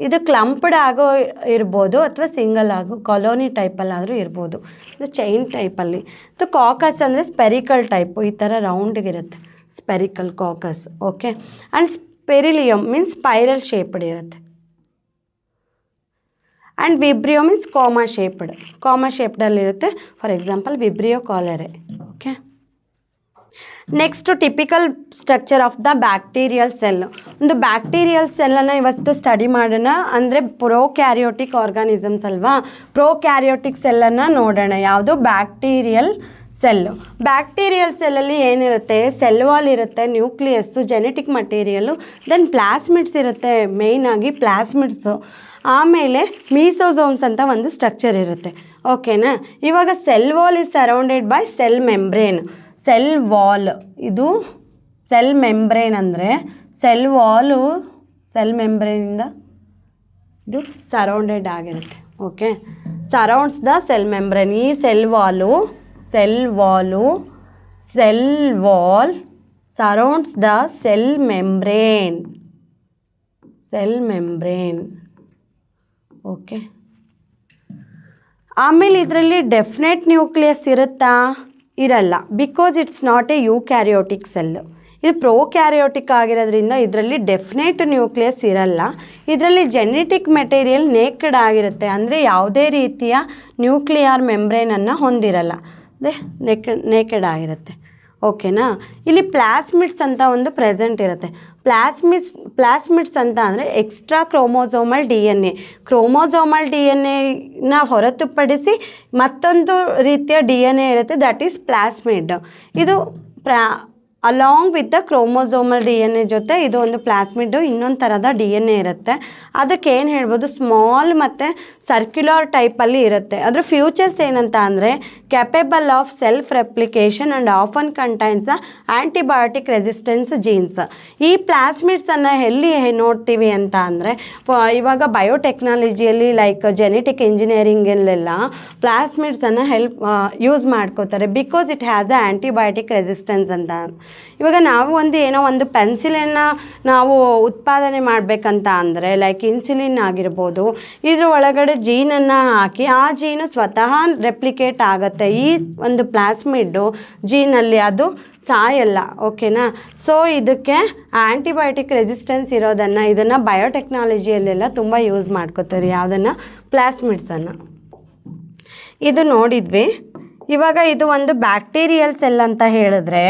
ಇದು ಕ್ಲಂಪ್ಡ್ ಆಗೋ ಇರ್ಬೋದು ಅಥವಾ ಸಿಂಗಲ್ ಆಗೋ ಕಾಲೋನಿ ಟೈಪಲ್ಲಾದರೂ ಇರ್ಬೋದು. ಇದು ಚೈನ್ ಟೈಪಲ್ಲಿ. ಇದು ಕಾಕಸ್ ಅಂದರೆ ಸ್ಪೆರಿಕಲ್ ಟೈಪು, ಈ ಥರ ರೌಂಡ್ಗಿರುತ್ತೆ, spherical coccus. Okay, and spirillum means spiral shaped ಇರುತ್ತೆ. ಆ್ಯಂಡ್ ವಿಬ್ರಿಯೋ ಮೀನ್ಸ್ ಕಾಮಾ ಶೇಪ್ಡಲ್ಲಿರುತ್ತೆ. For example vibrio cholerae. Okay, next typical structure of the bacterial cell. ಒಂದು ಬ್ಯಾಕ್ಟೀರಿಯಲ್ ಸೆಲ್ಲನ್ನು ಇವತ್ತು ಸ್ಟಡಿ ಮಾಡೋಣ. ಅಂದರೆ ಪ್ರೋಕ್ಯಾರಿಯೋಟಿಕ್ ಆರ್ಗಾನಿಸಮ್ಸ್ ಅಲ್ವಾ, ಪ್ರೋಕ್ಯಾರಿಯೋಟಿಕ್ ಸೆಲ್ಲನ್ನು ನೋಡೋಣ. ಯಾವುದು? Bacterial cell. ಬ್ಯಾಕ್ಟೀರಿಯಲ್ ಸೆಲ್ಲಲ್ಲಿ ಏನಿರುತ್ತೆ, ಸೆಲ್ ವಾಲ್ ಇರುತ್ತೆ, nucleus, genetic material, then plasmids ಇರುತ್ತೆ, ಮೇಯ್ನಾಗಿ ಪ್ಲಾಸ್ಮಿಡ್ಸು, ಆಮೇಲೆ ಮೀಸೋಸೋಮ್ಸ್ ಅಂತ ಒಂದು ಸ್ಟ್ರಕ್ಚರ್ ಇರುತ್ತೆ. ಓಕೆನಾ. ಇವಾಗ cell wall is surrounded by cell membrane. Cell wall ಇದು ಸೆಲ್ ಮೆಂಬ್ರೇನ್ ಅಂದರೆ ಸೆಲ್ ವಾಲು ಸೆಲ್ ಮೆಂಬ್ರೇನಿಂದ ಇದು ಸರೌಂಡೆಡ್ ಆಗಿರುತ್ತೆ. Okay, surrounds the cell membrane. ಈ cell wall surrounds the cell membrane. Okay, ಆಮೇಲೆ ಇದರಲ್ಲಿ ಡೆಫಿನೆಟ್ ನ್ಯೂಕ್ಲಿಯಸ್ ಇರುತ್ತಾ? ಇರಲ್ಲ, because it's not a eukaryotic cell. ಇದು ಪ್ರೋಕ್ಯಾರಿಯೋಟಿಕ್ ಆಗಿರೋದ್ರಿಂದ ಇದರಲ್ಲಿ ಡೆಫಿನೆಟ್ ನ್ಯೂಕ್ಲಿಯಸ್ ಇರಲ್ಲ. ಇದರಲ್ಲಿ ಜೆನೆಟಿಕ್ ಮೆಟೀರಿಯಲ್ ನೇಕೆಡ್ ಆಗಿರುತ್ತೆ, ಅಂದರೆ ಯಾವುದೇ ರೀತಿಯ ನ್ಯೂಕ್ಲಿಯರ್ ಮೆಂಬ್ರೇನನ್ನು ಹೊಂದಿರಲ್ಲ, ಅದೇ ನೇಕೆಡ್ ಆಗಿರುತ್ತೆ. ಓಕೆನಾ. ಇಲ್ಲಿ ಪ್ಲಾಸ್ಮಿಡ್ಸ್ ಅಂತ ಒಂದು ಪ್ರೆಸೆಂಟ್ ಇರುತ್ತೆ. ಪ್ಲಾಸ್ಮಿಡ್ಸ್ ಅಂತ ಅಂದರೆ ಎಕ್ಸ್ಟ್ರಾ ಕ್ರೋಮೋಸೋಮಲ್ ಡಿ ಎನ್ ಎನ ಹೊರತುಪಡಿಸಿ ಮತ್ತೊಂದು ರೀತಿಯ DNA ಇರುತ್ತೆ, ದಟ್ ಈಸ್ ಪ್ಲಾಸ್ಮಿಡ್. ಇದು along with the chromosomal DNA ಜೊತೆ ಇದು ಒಂದು ಪ್ಲಾಸ್ಮಿಡ್ಡು ಇನ್ನೊಂದು ಥರದ DNA ಇರುತ್ತೆ. ಅದಕ್ಕೆ ಏನು ಹೇಳ್ಬೋದು, ಸ್ಮಾಲ್ ಮತ್ತು ಸರ್ಕ್ಯುಲರ್ ಟೈಪಲ್ಲಿ ಇರುತ್ತೆ. ಅದರ ಫ್ಯೂಚರ್ಸ್ ಏನಂತ ಅಂದರೆ capable of self replication and often contains antibiotic resistance jeans. ಈ ಪ್ಲಾಸ್ಮಿಡ್ಸನ್ನು ಎಲ್ಲಿ ನೋಡ್ತೀವಿ ಅಂತ ಅಂದರೆ ಇವಾಗ ಬಯೋಟೆಕ್ನಾಲಜಿಯಲ್ಲಿ ಲೈಕ್ ಜೆನೆಟಿಕ್ ಇಂಜಿನಿಯರಿಂಗಲ್ಲೆಲ್ಲ ಪ್ಲಾಸ್ಮಿಡ್ಸನ್ನು ಯೂಸ್ ಮಾಡ್ಕೋತಾರೆ, because it has a antibiotic resistance ಅಂತ. ಇವಾಗ ನಾವು ಒಂದು ಪೆನ್ಸಿಲನ್ನು ನಾವು ಉತ್ಪಾದನೆ ಮಾಡಬೇಕಂತ ಅಂದರೆ ಲೈಕ್ ಇನ್ಸುಲಿನ್ ಆಗಿರ್ಬೋದು, ಇದ್ರ ಒಳಗಡೆ ಜೀನನ್ನು ಹಾಕಿ ಆ ಜೀನು ಸ್ವತಃ ರೆಪ್ಲಿಕೇಟ್ ಆಗುತ್ತೆ. ಈ ಒಂದು ಪ್ಲಾಸ್ಮಿಡ್ಡು ಜೀನಲ್ಲಿ ಅದು ಸಾಯಲ್ಲ. ಓಕೆನಾ. ಸೊ ಇದಕ್ಕೆ ಆ್ಯಂಟಿಬಯೋಟಿಕ್ ರೆಸಿಸ್ಟೆನ್ಸ್ ಇದನ್ನು ಬಯೋಟೆಕ್ನಾಲಜಿಯಲ್ಲೆಲ್ಲ ತುಂಬ ಯೂಸ್ ಮಾಡ್ಕೋತಾರೆ. ಯಾವುದನ್ನು? ಪ್ಲಾಸ್ಮಿಡ್ಸನ್ನು. ಇದು ನೋಡಿದ್ವಿ. ಇವಾಗ ಇದು ಒಂದು ಬ್ಯಾಕ್ಟೀರಿಯಲ್ ಸೆಲ್ ಅಂತ ಹೇಳಿದ್ರೆ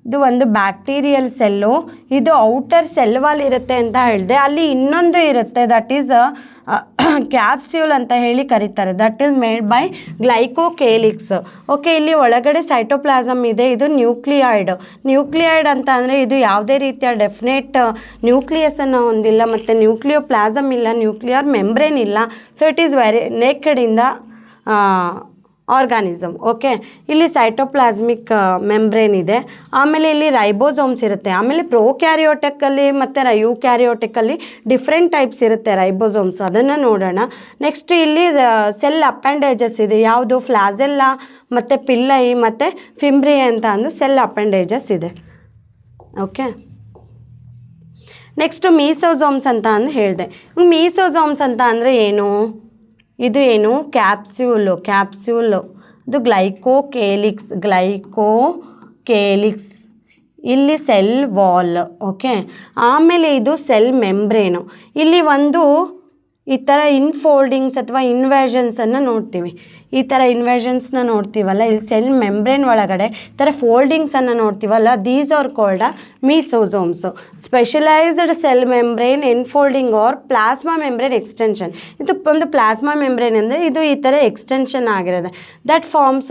ಇದು ಒಂದು ಬ್ಯಾಕ್ಟೀರಿಯಲ್ ಸೆಲ್ಲು. ಇದು ಔಟರ್ ಸೆಲ್ ವಾಲ್ ಇರುತ್ತೆ ಅಂತ ಹೇಳಿದೆ. ಅಲ್ಲಿ ಇನ್ನೊಂದು ಇರುತ್ತೆ, ದಟ್ ಈಸ್ ಕ್ಯಾಪ್ಸ್ಯೂಲ್ ಅಂತ ಹೇಳಿ ಕರೀತಾರೆ, that is made by glycocalyx. Okay, ಇಲ್ಲಿ ಒಳಗಡೆ ಸೈಟೋಪ್ಲಾಸಮ್ ಇದೆ. ಇದು ನ್ಯೂಕ್ಲಿಯಾಯ್ಡ್ ಅಂತ ಅಂದರೆ ಇದು ಯಾವುದೇ ರೀತಿಯ ಡೆಫಿನೆಟ್ ನ್ಯೂಕ್ಲಿಯಸನ್ನು ಹೊಂದಿಲ್ಲ, ಮತ್ತು ನ್ಯೂಕ್ಲಿಯೋಪ್ಲಾಸಮ್ ಇಲ್ಲ, ನ್ಯೂಕ್ಲಿಯರ್ ಮೆಂಬ್ರೇನ್ ಇಲ್ಲ. So it is very naked in the organism. Okay, ಇಲ್ಲಿ ಸೈಟೋಪ್ಲಾಸ್ಮಿಕ್ ಮೆಂಬ್ರೇನ್ ಇದೆ. ಆಮೇಲೆ ಇಲ್ಲಿ ರೈಬೋಸೋಮ್ಸ್ ಇರುತ್ತೆ. ಆಮೇಲೆ ಪ್ರೋಕ್ಯಾರಿಯೋಟಿಕಲ್ಲಿ ಮತ್ತು ಯೂಕ್ಯಾರಿಯೋಟಿಕಲ್ಲಿ ಡಿಫ್ರೆಂಟ್ ಟೈಪ್ಸ್ ಇರುತ್ತೆ ರೈಬೋಸೋಮ್ಸ್, ಅದನ್ನು ನೋಡೋಣ. ನೆಕ್ಸ್ಟ್ ಇಲ್ಲಿ ಸೆಲ್ ಅಪೆಂಡೇಜಸ್ ಇದೆ. ಯಾವುದು? ಫ್ಲಾಜೆಲ್ಲ ಮತ್ತು ಪಿಲ್ಲೈ ಮತ್ತು ಫಿಂಬ್ರಿ ಅಂತ ಅಂದು ಸೆಲ್ ಅಪೆಂಡೇಜಸ್ ಇದೆ. ಓಕೆ, ನೆಕ್ಸ್ಟು ಮೀಸೋಸೋಮ್ಸ್ ಅಂತ ಅಂದು ಹೇಳಿದೆ. ಮೀಸೋಸೋಮ್ಸ್ ಅಂತ ಅಂದರೆ ಏನು? ಇದು ಏನು? ಕ್ಯಾಪ್ಸ್ಯೂಲು. ಇದು ಗ್ಲೈಕೋಕೇಲಿಕ್ಸ್. ಇಲ್ಲಿ ಸೆಲ್ ವಾಲ್. ಓಕೆ, ಆಮೇಲೆ ಇದು ಸೆಲ್ ಮೆಂಬ್ರೇನು. ಇಲ್ಲಿ ಒಂದು ಈ ಥರ ಇನ್ಫೋಲ್ಡಿಂಗ್ಸ್ ಅಥವಾ ಇನ್ವೇಷನ್ಸನ್ನು ನೋಡ್ತೀವಿ. ಈ ಥರ ಇನ್ವೇಷನ್ಸ್ನ ನೋಡ್ತೀವಲ್ಲ, ಇಲ್ಲಿ ಸೆಲ್ ಮೆಂಬ್ರೇನ್ ಒಳಗಡೆ ಈ ಥರ ಫೋಲ್ಡಿಂಗ್ಸನ್ನು ನೋಡ್ತೀವಲ್ಲ, these are called mesosomes. Specialised cell membrane infolding or plasma membrane extension. ಇದು ಒಂದು ಪ್ಲಾಸ್ಮಾ ಮೆಂಬ್ರೇನ್ ಅಂದರೆ ಇದು ಈ ಥರ ಎಕ್ಸ್ಟೆನ್ಷನ್ ಆಗಿರೋದೆ. ದಟ್ ಫಾರ್ಮ್ಸ್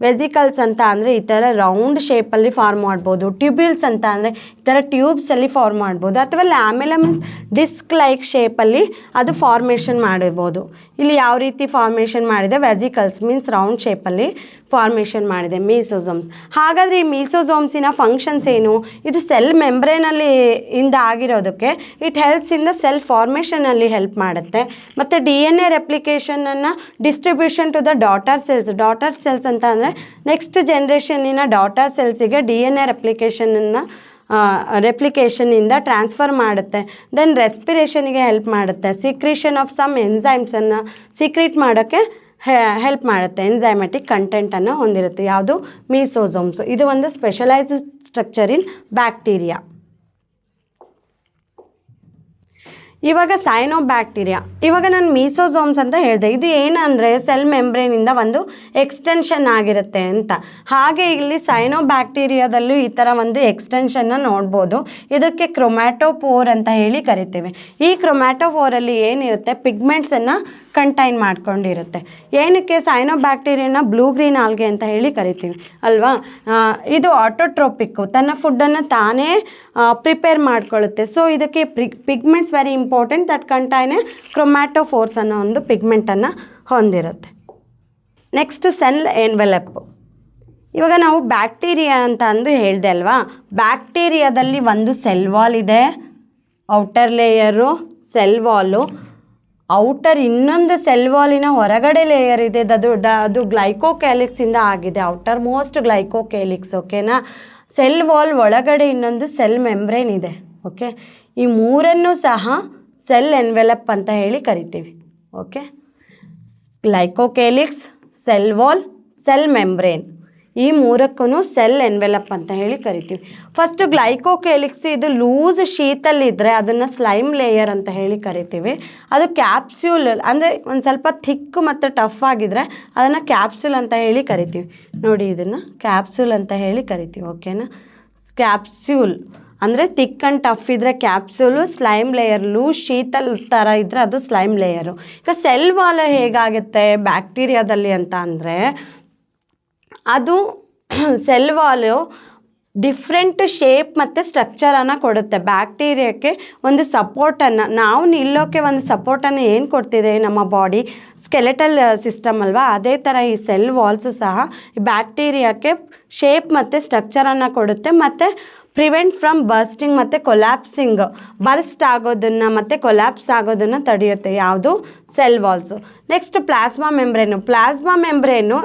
ವೆಸಿಕಲ್ಸ್ ಅಂತ ಅಂದರೆ ಈ ಥರ ರೌಂಡ್ ಶೇಪಲ್ಲಿ ಫಾರ್ಮ್ ಮಾಡ್ಬೋದು. ಟ್ಯೂಬ್ಯೂಲ್ಸ್ ಅಂತ ಅಂದರೆ ಈ ಥರ ಟ್ಯೂಬ್ಸಲ್ಲಿ ಫಾರ್ಮ್ ಮಾಡ್ಬೋದು, ಅಥವಾ ಲ್ಯಾಮೆಲ್ಲಾ ಮೀನ್ಸ್ ಡಿಸ್ಕ್ ಲೈಕ್ ಶೇಪಲ್ಲಿ ಅದು ಫಾರ್ಮೇಷನ್ ಮಾಡಿರ್ಬೋದು. ಇಲ್ಲಿ ಯಾವ ರೀತಿ ಫಾರ್ಮೇಷನ್ ಮಾಡಿದೆ? ವೆಸಿಕಲ್ಸ್ ಮೀನ್ಸ್ ರೌಂಡ್ ಶೇಪಲ್ಲಿ ಫಾರ್ಮೇಷನ್ ಮಾಡಿದೆ ಮೀಸೋಸೋಮ್ಸ್. ಹಾಗಾದರೆ ಈ ಮೀಸೋಸೋಮ್ಸಿನ ಫಂಕ್ಷನ್ಸ್ ಏನು? ಇದು ಸೆಲ್ ಮೆಂಬ್ರೇನಲ್ಲಿ ಇಂದ ಆಗಿರೋದಕ್ಕೆ it helps in the cell ಫಾರ್ಮೇಷನಲ್ಲಿ ಹೆಲ್ಪ್ ಮಾಡುತ್ತೆ. ಮತ್ತು DNA ರೆಪ್ಲಿಕೇಷನನ್ನು distribution to the daughter cells ಅಂತ ಅಂದರೆ ನೆಕ್ಸ್ಟ್ ಜನ್ರೇಷನ್ನಿನ ಡಾಟರ್ ಸೆಲ್ಸಿಗೆ DNA ರೆಪ್ಲಿಕೇಷನಿಂದ ಟ್ರಾನ್ಸ್ಫರ್ ಮಾಡುತ್ತೆ. ದೆನ್ ರೆಸ್ಪಿರೇಷನಿಗೆ ಹೆಲ್ಪ್ ಮಾಡುತ್ತೆ. ಸಿಕ್ರೀಷನ್ ಆಫ್ ಸಮ್ ಎನ್ಸೈಮ್ಸನ್ನು ಸೀಕ್ರೀಟ್ ಮಾಡೋಕ್ಕೆ ಹೆಲ್ಪ್ ಮಾಡುತ್ತೆ. ಎನ್ಸೈಮೆಟಿಕ್ ಕಂಟೆಂಟನ್ನು ಹೊಂದಿರುತ್ತೆ. ಯಾವುದು? ಮೀಸೋಸೋಮ್ಸು. ಇದು ಒಂದು ಸ್ಪೆಷಲೈಸ್ಡ್ ಸ್ಟ್ರಕ್ಚರ್ ಇನ್ ಬ್ಯಾಕ್ಟೀರಿಯಾ. ಇವಾಗ ಸೈನೋಬ್ಯಾಕ್ಟೀರಿಯಾ. ಇವಾಗ ನಾನು ಮೀಸೋಸೋಮ್ಸ್ ಅಂತ ಹೇಳಿದೆ. ಇದು ಏನಂದರೆ ಸೆಲ್ ಮೆಂಬ್ರೇನಿಂದ ಒಂದು ಎಕ್ಸ್ಟೆನ್ಷನ್ ಆಗಿರುತ್ತೆ ಅಂತ. ಹಾಗೆ ಇಲ್ಲಿ ಸೈನೋಬ್ಯಾಕ್ಟೀರಿಯಾದಲ್ಲೂ ಈ ಥರ ಒಂದು ಎಕ್ಸ್ಟೆನ್ಷನ್ನ ನೋಡ್ಬೋದು. ಇದಕ್ಕೆ ಕ್ರೊಮ್ಯಾಟೋಪೋರ್ ಅಂತ ಹೇಳಿ ಕರಿತೇವೆ. ಈ ಕ್ರೊಮ್ಯಾಟೋಪೋರಲ್ಲಿ ಏನಿರುತ್ತೆ? ಪಿಗ್ಮೆಂಟ್ಸನ್ನು ಕಂಟೈನ್ ಮಾಡ್ಕೊಂಡಿರುತ್ತೆ. ಏನಕ್ಕೆ ಸೈನೋಬ್ಯಾಕ್ಟೀರಿಯಾನ ಬ್ಲೂ ಗ್ರೀನ್ ಆಲ್ಗೆ ಅಂತ ಹೇಳಿ ಕರಿತೀವಿ ಅಲ್ವಾ. ಇದು ಆಟೋಟ್ರೋಪಿಕ್ಕು, ತನ್ನ ಫುಡ್ಡನ್ನು ತಾನೇ ಪ್ರಿಪೇರ್ ಮಾಡ್ಕೊಳ್ಳುತ್ತೆ. ಸೊ ಇದಕ್ಕೆ pigments very important, that contain chromatophores ಅನ್ನೋ ಒಂದು ಪಿಗ್ಮೆಂಟನ್ನು ಹೊಂದಿರುತ್ತೆ. Next cell envelope. ಇವಾಗ ನಾವು ಬ್ಯಾಕ್ಟೀರಿಯಾ ಅಂತ ಅಂದು ಹೇಳಿದೆ ಅಲ್ವಾ. ಬ್ಯಾಕ್ಟೀರಿಯಾದಲ್ಲಿ ಒಂದು ಸೆಲ್ ವಾಲ್ ಇದೆ, outer layer cell wall, outer ಇನ್ನೊಂದು ಸೆಲ್ ವಾಲಿನ ಹೊರಗಡೆ ಲೇಯರ್ ಇದೆ, ಅದು ಗ್ಲೈಕೋಕ್ಯಾಲಿಕ್ಸಿಂದ ಆಗಿದೆ, ಔಟರ್ ಮೋಸ್ಟ್ ಗ್ಲೈಕೋಕ್ಯಾಲಿಕ್ಸ್. ಓಕೆನಾ. ಸೆಲ್ ವಾಲ್ ಒಳಗಡೆ ಇನ್ನೊಂದು ಸೆಲ್ ಮೆಂಬ್ರೇನ್ ಇದೆ. ಓಕೆ, ಈ ಮೂರನ್ನು ಸಹ ಸೆಲ್ ಎನ್ವೆಲಪ್ ಅಂತ ಹೇಳಿ ಕರಿತೀವಿ. Okay, glycocalyx, cell wall, cell membrane, ಈ ಮೂರಕ್ಕೂ ಸೆಲ್ ಎನ್ವೆಲಪ್ ಅಂತ ಹೇಳಿ ಕರಿತೀವಿ. ಫಸ್ಟು ಗ್ಲೈಕೋಕ್ಯಾಲಿಕ್ಸ್, ಇದು ಲೂಸ್ ಶೀತಲ್ಲಿದ್ದರೆ ಅದನ್ನು ಸ್ಲೈಮ್ ಲೇಯರ್ ಅಂತ ಹೇಳಿ ಕರಿತೀವಿ. ಅದು ಕ್ಯಾಪ್ಸ್ಯೂಲ್ ಅಂದರೆ ಒಂದು ಸ್ವಲ್ಪ ಥಿಕ್ ಮತ್ತು ಟಫ್ ಆಗಿದ್ರೆ ಅದನ್ನು ಕ್ಯಾಪ್ಸ್ಯೂಲ್ ಅಂತ ಹೇಳಿ ಕರಿತೀವಿ. ನೋಡಿ, ಇದನ್ನು ಕ್ಯಾಪ್ಸ್ಯೂಲ್ ಅಂತ ಹೇಳಿ ಕರಿತೀವಿ. ಓಕೆನಾ. ಕ್ಯಾಪ್ಸ್ಯೂಲ್ ಅಂದರೆ ಥಿಕ್ ಆ್ಯಂಡ್ ಟಫ್ ಇದ್ದರೆ ಕ್ಯಾಪ್ಸೂಲು, ಸ್ಲೈಮ್ ಲೇಯರ್ ಲೂಸ್ ಶೀತಲ್ ಥರ ಇದ್ದರೆ ಅದು ಸ್ಲೈಮ್ ಲೇಯರು. ಈಗ ಸೆಲ್ ವಾಲ್ ಹೇಗಾಗುತ್ತೆ ಬ್ಯಾಕ್ಟೀರಿಯಾದಲ್ಲಿ ಅಂತ ಅಂದರೆ, ಅದು ಸೆಲ್ ವಾಲು ಡಿಫ್ರೆಂಟ್ ಶೇಪ್ ಮತ್ತು ಸ್ಟ್ರಕ್ಚರನ್ನು ಕೊಡುತ್ತೆ. ಬ್ಯಾಕ್ಟೀರಿಯಾಕ್ಕೆ ಒಂದು ಸಪೋರ್ಟನ್ನು, ನಾವು ನಿಲ್ಲೋಕ್ಕೆ ಒಂದು ಸಪೋರ್ಟನ್ನು ಏನು ಕೊಡ್ತಿದೆ ನಮ್ಮ ಬಾಡಿ, ಸ್ಕೆಲೆಟಲ್ ಸಿಸ್ಟಮ್ ಅಲ್ವಾ, ಅದೇ ಥರ ಈ ಸೆಲ್ ವಾಲ್ಸು ಸಹ ಬ್ಯಾಕ್ಟೀರಿಯಾಕ್ಕೆ ಶೇಪ್ ಮತ್ತು ಸ್ಟ್ರಕ್ಚರನ್ನು ಕೊಡುತ್ತೆ ಮತ್ತು ಪ್ರಿವೆಂಟ್ ಫ್ರಮ್ ಬರ್ಸ್ಟಿಂಗ್ ಮತ್ತು ಕೊಲ್ಯಾಪ್ಸಿಂಗ್, ಬರ್ಸ್ಟ್ ಆಗೋದನ್ನು ಮತ್ತು ಕೊಲ್ಯಾಪ್ಸ್ ಆಗೋದನ್ನು ತಡೆಯುತ್ತೆ. ಯಾವುದು? Cell walls. Next plasma membrane. Plasma membrane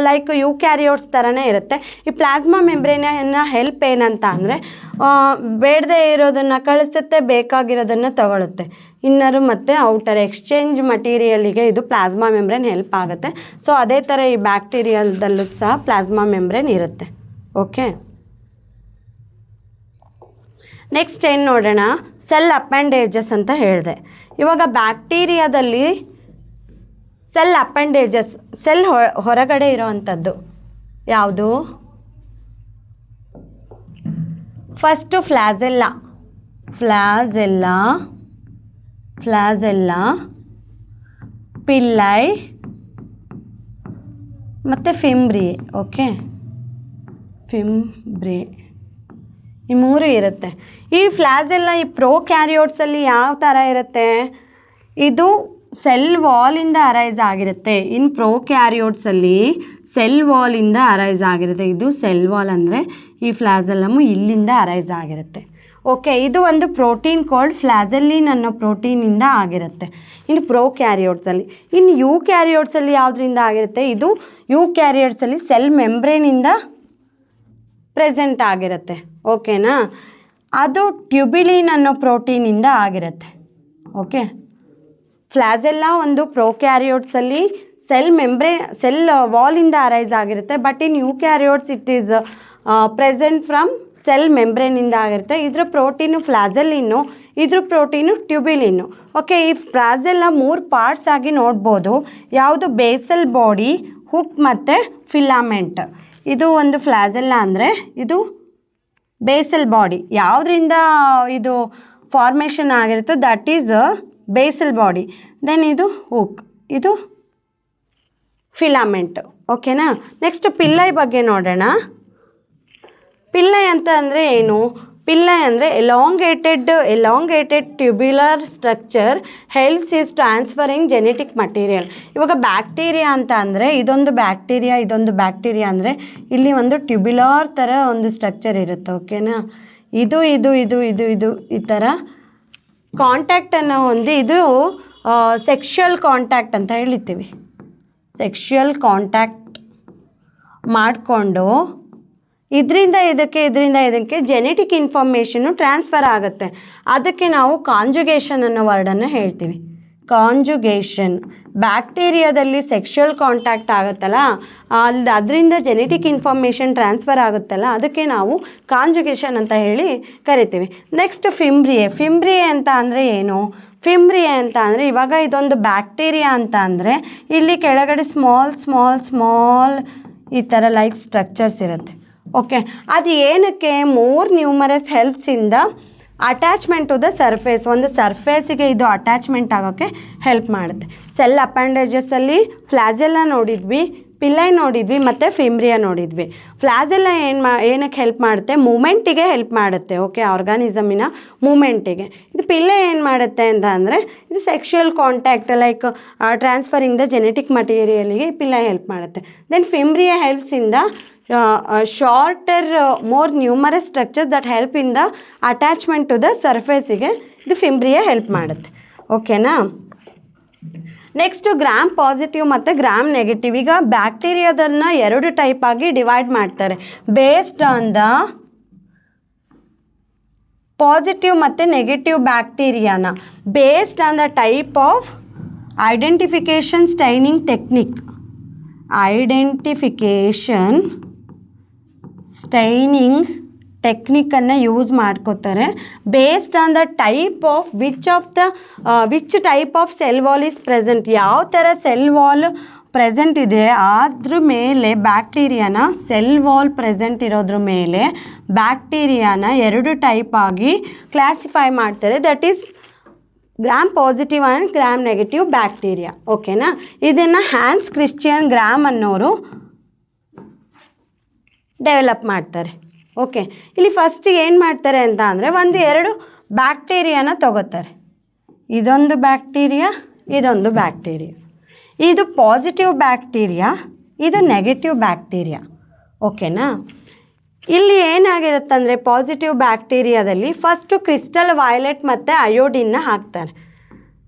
like eukaryotes ಥರನೇ ಇರುತ್ತೆ. ಈ ಪ್ಲಾಸ್ಮಾ ಮೆಂಬ್ರೇನ ಹೆಲ್ಪ್ ಏನಂತ ಅಂದರೆ, ಬೇಡದೇ ಇರೋದನ್ನು ಕಳಿಸುತ್ತೆ, ಬೇಕಾಗಿರೋದನ್ನು ತಗೊಳುತ್ತೆ. ಇನ್ನರು ಮತ್ತು ಔಟರ್ ಎಕ್ಸ್ಚೇಂಜ್ ಮಟೀರಿಯಲಿಗೆ ಇದು ಪ್ಲಾಸ್ಮಾ ಮೆಂಬ್ರೇನ್ ಹೆಲ್ಪ್ ಆಗುತ್ತೆ. ಸೊ ಅದೇ ಥರ ಈ ಬ್ಯಾಕ್ಟೀರಿಯಾದಲ್ಲೂ ಸಹ ಪ್ಲಾಸ್ಮಾ ಮೆಂಬ್ರೇನ್ ಇರುತ್ತೆ. ಓಕೆ, ನೆಕ್ಸ್ಟ್ ಏನು ನೋಡೋಣ, ಸೆಲ್ ಅಪೆಂಡೇಜಸ್ ಅಂತ ಹೇಳಿದೆ. ಇವಾಗ ಬ್ಯಾಕ್ಟೀರಿಯಾದಲ್ಲಿ ಸೆಲ್ ಅಪೆಂಡೇಜಸ್, ಸೆಲ್ ಹೊರಗಡೆ ಇರೋವಂಥದ್ದು ಯಾವುದು? ಫಸ್ಟು ಫ್ಲಾಜೆಲ್ಲಾ, ಪಿಲ್ಲೈ ಮತ್ತು ಫಿಂಬ್ರಿಯೆ. ಓಕೆ, ಫಿಂಬ್ರಿಯೆ, ಈ ಮೂರು ಇರುತ್ತೆ. ಈ ಫ್ಲಾಜೆಲ್ಲ ಈ ಪ್ರೋಕ್ಯಾರಿಯೋಟ್ಸಲ್ಲಿ ಯಾವ ಥರ ಇರುತ್ತೆ? ಇದು ಸೆಲ್ ವಾಲಿಂದ ಅರೈಸ್ ಆಗಿರುತ್ತೆ. ಇನ್ ಪ್ರೋಕ್ಯಾರಿಯೋಟ್ಸಲ್ಲಿ ಸೆಲ್ ವಾಲಿಂದ ಅರೈಸ್ ಆಗಿರುತ್ತೆ. ಇದು ಸೆಲ್ ವಾಲ್ ಅಂದರೆ ಈ ಫ್ಲಾಜೆಲ್ಲಮು ಇಲ್ಲಿಂದ ಅರೈಸ್ ಆಗಿರುತ್ತೆ. ಓಕೆ, ಇದು ಒಂದು ಪ್ರೋಟೀನ್ ಕಾಲ್ಡ್ ಫ್ಲಾಜೆಲ್ಲಿನ್ ಅನ್ನೋ ಪ್ರೋಟೀನಿಂದ ಆಗಿರುತ್ತೆ ಇನ್ನು ಪ್ರೋಕ್ಯಾರಿಯೋಟ್ಸಲ್ಲಿ. ಇನ್ನು ಯೂಕ್ಯಾರಿಯೋಟ್ಸಲ್ಲಿ ಯಾವುದರಿಂದ ಆಗಿರುತ್ತೆ? ಇದು ಯೂಕ್ಯಾರಿಯೋಟ್ಸಲ್ಲಿ ಸೆಲ್ ಮೆಂಬ್ರೇನಿಂದ ಪ್ರೆಸೆಂಟ್ ಆಗಿರುತ್ತೆ. ಓಕೆನಾ. ಅದು ಟ್ಯೂಬಿಲಿನ್ ಅನ್ನೋ ಪ್ರೋಟೀನಿಂದ ಆಗಿರುತ್ತೆ. ಓಕೆ, ಫ್ಲಾಜೆಲ್ಲಾ ಒಂದು ಪ್ರೋಕ್ಯಾರಿಯೋಟ್ಸಲ್ಲಿ ಸೆಲ್ ವಾಲಿಂದ ಅರೈಸ್ ಆಗಿರುತ್ತೆ. But in eukaryotes it is present from cell ಮೆಂಬ್ರೇನಿಂದ ಆಗಿರುತ್ತೆ. ಇದ್ರ ಪ್ರೋಟೀನು ಫ್ಲಾಜೆಲ್ಲಿನ್ನು, ಇದ್ರ ಪ್ರೋಟೀನು ಟ್ಯೂಬಿಲಿನ್ನು. ಓಕೆ, ಈ ಫ್ಲಾಜೆಲ್ಲಾ 3 ಪಾರ್ಟ್ಸ್ ಆಗಿ ನೋಡ್ಬೋದು. ಯಾವುದು? ಬೇಸಲ್ ಬಾಡಿ, ಹುಕ್ ಮತ್ತು ಫಿಲಾಮೆಂಟ್. ಇದು ಒಂದು ಫ್ಲಾಜೆಲ್ಲಾ ಅಂದರೆ ಇದು ಬೇಸಲ್ ಬಾಡಿ. ಯಾವುದರಿಂದ ಇದು ಫಾರ್ಮೇಷನ್ ಆಗಿರುತ್ತೋ that is basal body. Then ಇದು ಹುಕ್, ಇದು ಫಿಲಾಮೆಂಟ್. ಓಕೆನಾ. ನೆಕ್ಸ್ಟ್ ಪಿಲ್ಲೈ ಬಗ್ಗೆ ನೋಡೋಣ. ಪಿಲ್ಲೈ ಅಂತ ಅಂದರೆ ಏನು? ಪಿಲ್ಲೈ ಅಂದರೆ elongated tubular structure helps is transferring genetic material. ಇವಾಗ ಬ್ಯಾಕ್ಟೀರಿಯಾ ಅಂತ ಅಂದರೆ ಇದೊಂದು ಬ್ಯಾಕ್ಟೀರಿಯಾ ಅಂದರೆ ಇಲ್ಲಿ ಒಂದು ಟ್ಯೂಬ್ಯುಲರ್ ಥರ ಒಂದು ಸ್ಟ್ರಕ್ಚರ್ ಇರುತ್ತೆ. ಓಕೆನಾ. ಇದು ಈ ಥರ ಕಾಂಟ್ಯಾಕ್ಟನ್ನು ಹೊಂದಿ, ಇದು ಸೆಕ್ಷುವಲ್ ಕಾಂಟ್ಯಾಕ್ಟ್ ಅಂತ ಹೇಳ್ತೀವಿ. ಸೆಕ್ಷುವಲ್ ಕಾಂಟ್ಯಾಕ್ಟ್ ಮಾಡಿಕೊಂಡು ಇದರಿಂದ ಇದಕ್ಕೆ ಜೆನೆಟಿಕ್ ಇನ್ಫಾರ್ಮೇಷನ್ನು ಟ್ರಾನ್ಸ್ಫರ್ ಆಗುತ್ತೆ. ಅದಕ್ಕೆ ನಾವು ಕಾಂಜುಗೇಷನ್ ಅನ್ನೋ ವರ್ಡನ್ನು ಹೇಳ್ತೀವಿ. ಕಾಂಜುಗೇಷನ್. ಬ್ಯಾಕ್ಟೀರಿಯಾದಲ್ಲಿ ಸೆಕ್ಷುವಲ್ ಕಾಂಟ್ಯಾಕ್ಟ್ ಆಗುತ್ತಲ್ಲ, ಅದರಿಂದ ಜೆನೆಟಿಕ್ ಇನ್ಫಾರ್ಮೇಷನ್ ಟ್ರಾನ್ಸ್ಫರ್ ಆಗುತ್ತಲ್ಲ, ಅದಕ್ಕೆ ನಾವು ಕಾಂಜುಗೇಷನ್ ಅಂತ ಹೇಳಿ ಕರಿತೀವಿ. ನೆಕ್ಸ್ಟ್ ಫಿಂಬ್ರಿಯೆ ಅಂತ ಅಂದರೆ ಏನು? ಫಿಂಬ್ರಿಯೆ ಅಂತ ಅಂದರೆ, ಇವಾಗ ಇದೊಂದು ಬ್ಯಾಕ್ಟೀರಿಯಾ ಅಂತ ಅಂದರೆ ಇಲ್ಲಿ ಕೆಳಗಡೆ ಸ್ಮಾಲ್ ಈ ಥರ ಲೈಕ್ ಸ್ಟ್ರಕ್ಚರ್ಸ್ ಇರುತ್ತೆ. ಓಕೆ, ಅದು ಏನಕ್ಕೆ? ಮೋರ್ ನ್ಯೂಮರಸ್ ಹೆಲ್ಪ್ಸಿಂದ ಅಟ್ಯಾಚ್ಮೆಂಟ್ ಟು ದ ಸರ್ಫೇಸ್, ಒಂದು ಸರ್ಫೇಸಿಗೆ ಇದು ಅಟ್ಯಾಚ್ಮೆಂಟ್ ಆಗೋಕ್ಕೆ ಹೆಲ್ಪ್ ಮಾಡುತ್ತೆ. ಸೆಲ್ ಅಪೆಂಡೇಜಸಲ್ಲಿ ಫ್ಲಾಜೆಲ್ಲ ನೋಡಿದ್ವಿ, ಪಿಲ್ಲೈ ನೋಡಿದ್ವಿ ಮತ್ತು ಫಿಮ್ರಿಯಾ ನೋಡಿದ್ವಿ. ಫ್ಲಾಜೆಲ್ಲ ಏನಕ್ಕೆ ಹೆಲ್ಪ್ ಮಾಡುತ್ತೆ? ಮೂಮೆಂಟಿಗೆ ಹೆಲ್ಪ್ ಮಾಡುತ್ತೆ. ಓಕೆ, ಆರ್ಗಾನಿಸಮಿನ ಮೂಮೆಂಟಿಗೆ. ಇದು ಪಿಲ್ಲೈ ಏನು ಮಾಡುತ್ತೆ ಅಂತ ಅಂದರೆ ಇದು sexual contact like transferring the genetic ಮಟೀರಿಯಲಿಗೆ ಪಿಲ್ಲೈ ಹೆಲ್ಪ್ ಮಾಡುತ್ತೆ. Then fimbriae helps in the shorter more numerous structures that help in the attachment to the ಸರ್ಫೇಸಿಗೆ ಇದು ಫಿಮ್ರಿಯಾ ಹೆಲ್ಪ್ ಮಾಡುತ್ತೆ. ಓಕೆನಾ? ನೆಕ್ಸ್ಟು ಗ್ರಾಮ್ ಪಾಸಿಟಿವ್ ಮತ್ತು ಗ್ರಾಮ್ ನೆಗೆಟಿವ್. ಈಗ ಬ್ಯಾಕ್ಟೀರಿಯಾದನ್ನು 2 ಟೈಪ್ ಆಗಿ ಡಿವೈಡ್ ಮಾಡ್ತಾರೆ ಬೇಸ್ಡ್ ಆನ್ ದ ಪಾಸಿಟಿವ್ ಮತ್ತು ನೆಗೆಟಿವ್ ಬ್ಯಾಕ್ಟೀರಿಯಾನ based on the type of identification staining technique. Identification staining ಟೆಕ್ನಿಕನ್ನು ಯೂಸ್ ಮಾಡ್ಕೋತಾರೆ based on the type of which type of cell wall is present. ಯಾವ ಥರ ಸೆಲ್ ವಾಲ್ ಪ್ರೆಸೆಂಟ್ ಇದೆ ಅದ್ರ ಮೇಲೆ ಬ್ಯಾಕ್ಟೀರಿಯಾನ, ಸೆಲ್ ವಾಲ್ ಪ್ರೆಸೆಂಟ್ ಇರೋದ್ರ ಮೇಲೆ ಬ್ಯಾಕ್ಟೀರಿಯಾನ 2 ಟೈಪ್ ಆಗಿ ಕ್ಲಾಸಿಫೈ ಮಾಡ್ತಾರೆ. That is gram positive and gram negative bacteria. ಓಕೆನಾ? ಇದನ್ನು ಹ್ಯಾನ್ಸ್ ಕ್ರಿಶ್ಚಿಯನ್ ಗ್ರಾಮ್ ಅನ್ನೋರು ಡೆವಲಪ್ ಮಾಡ್ತಾರೆ. ಓಕೆ, ಇಲ್ಲಿ ಫಸ್ಟಿಗೆ ಏನು ಮಾಡ್ತಾರೆ ಅಂತ ಅಂದರೆ 1-2 ಬ್ಯಾಕ್ಟೀರಿಯಾನ ತಗೋತಾರೆ. ಇದೊಂದು ಬ್ಯಾಕ್ಟೀರಿಯಾ, ಇದೊಂದು ಬ್ಯಾಕ್ಟೀರಿಯಾ. ಇದು ಪಾಸಿಟಿವ್ ಬ್ಯಾಕ್ಟೀರಿಯಾ, ಇದು ನೆಗೆಟಿವ್ ಬ್ಯಾಕ್ಟೀರಿಯಾ. ಓಕೆನಾ? ಇಲ್ಲಿ ಏನಾಗಿರುತ್ತಂದರೆ ಪಾಸಿಟಿವ್ ಬ್ಯಾಕ್ಟೀರಿಯಾದಲ್ಲಿ ಫಸ್ಟು ಕ್ರಿಸ್ಟಲ್ ವೈಲೆಟ್ ಮತ್ತು ಅಯೋಡಿನ್ನ ಹಾಕ್ತಾರೆ.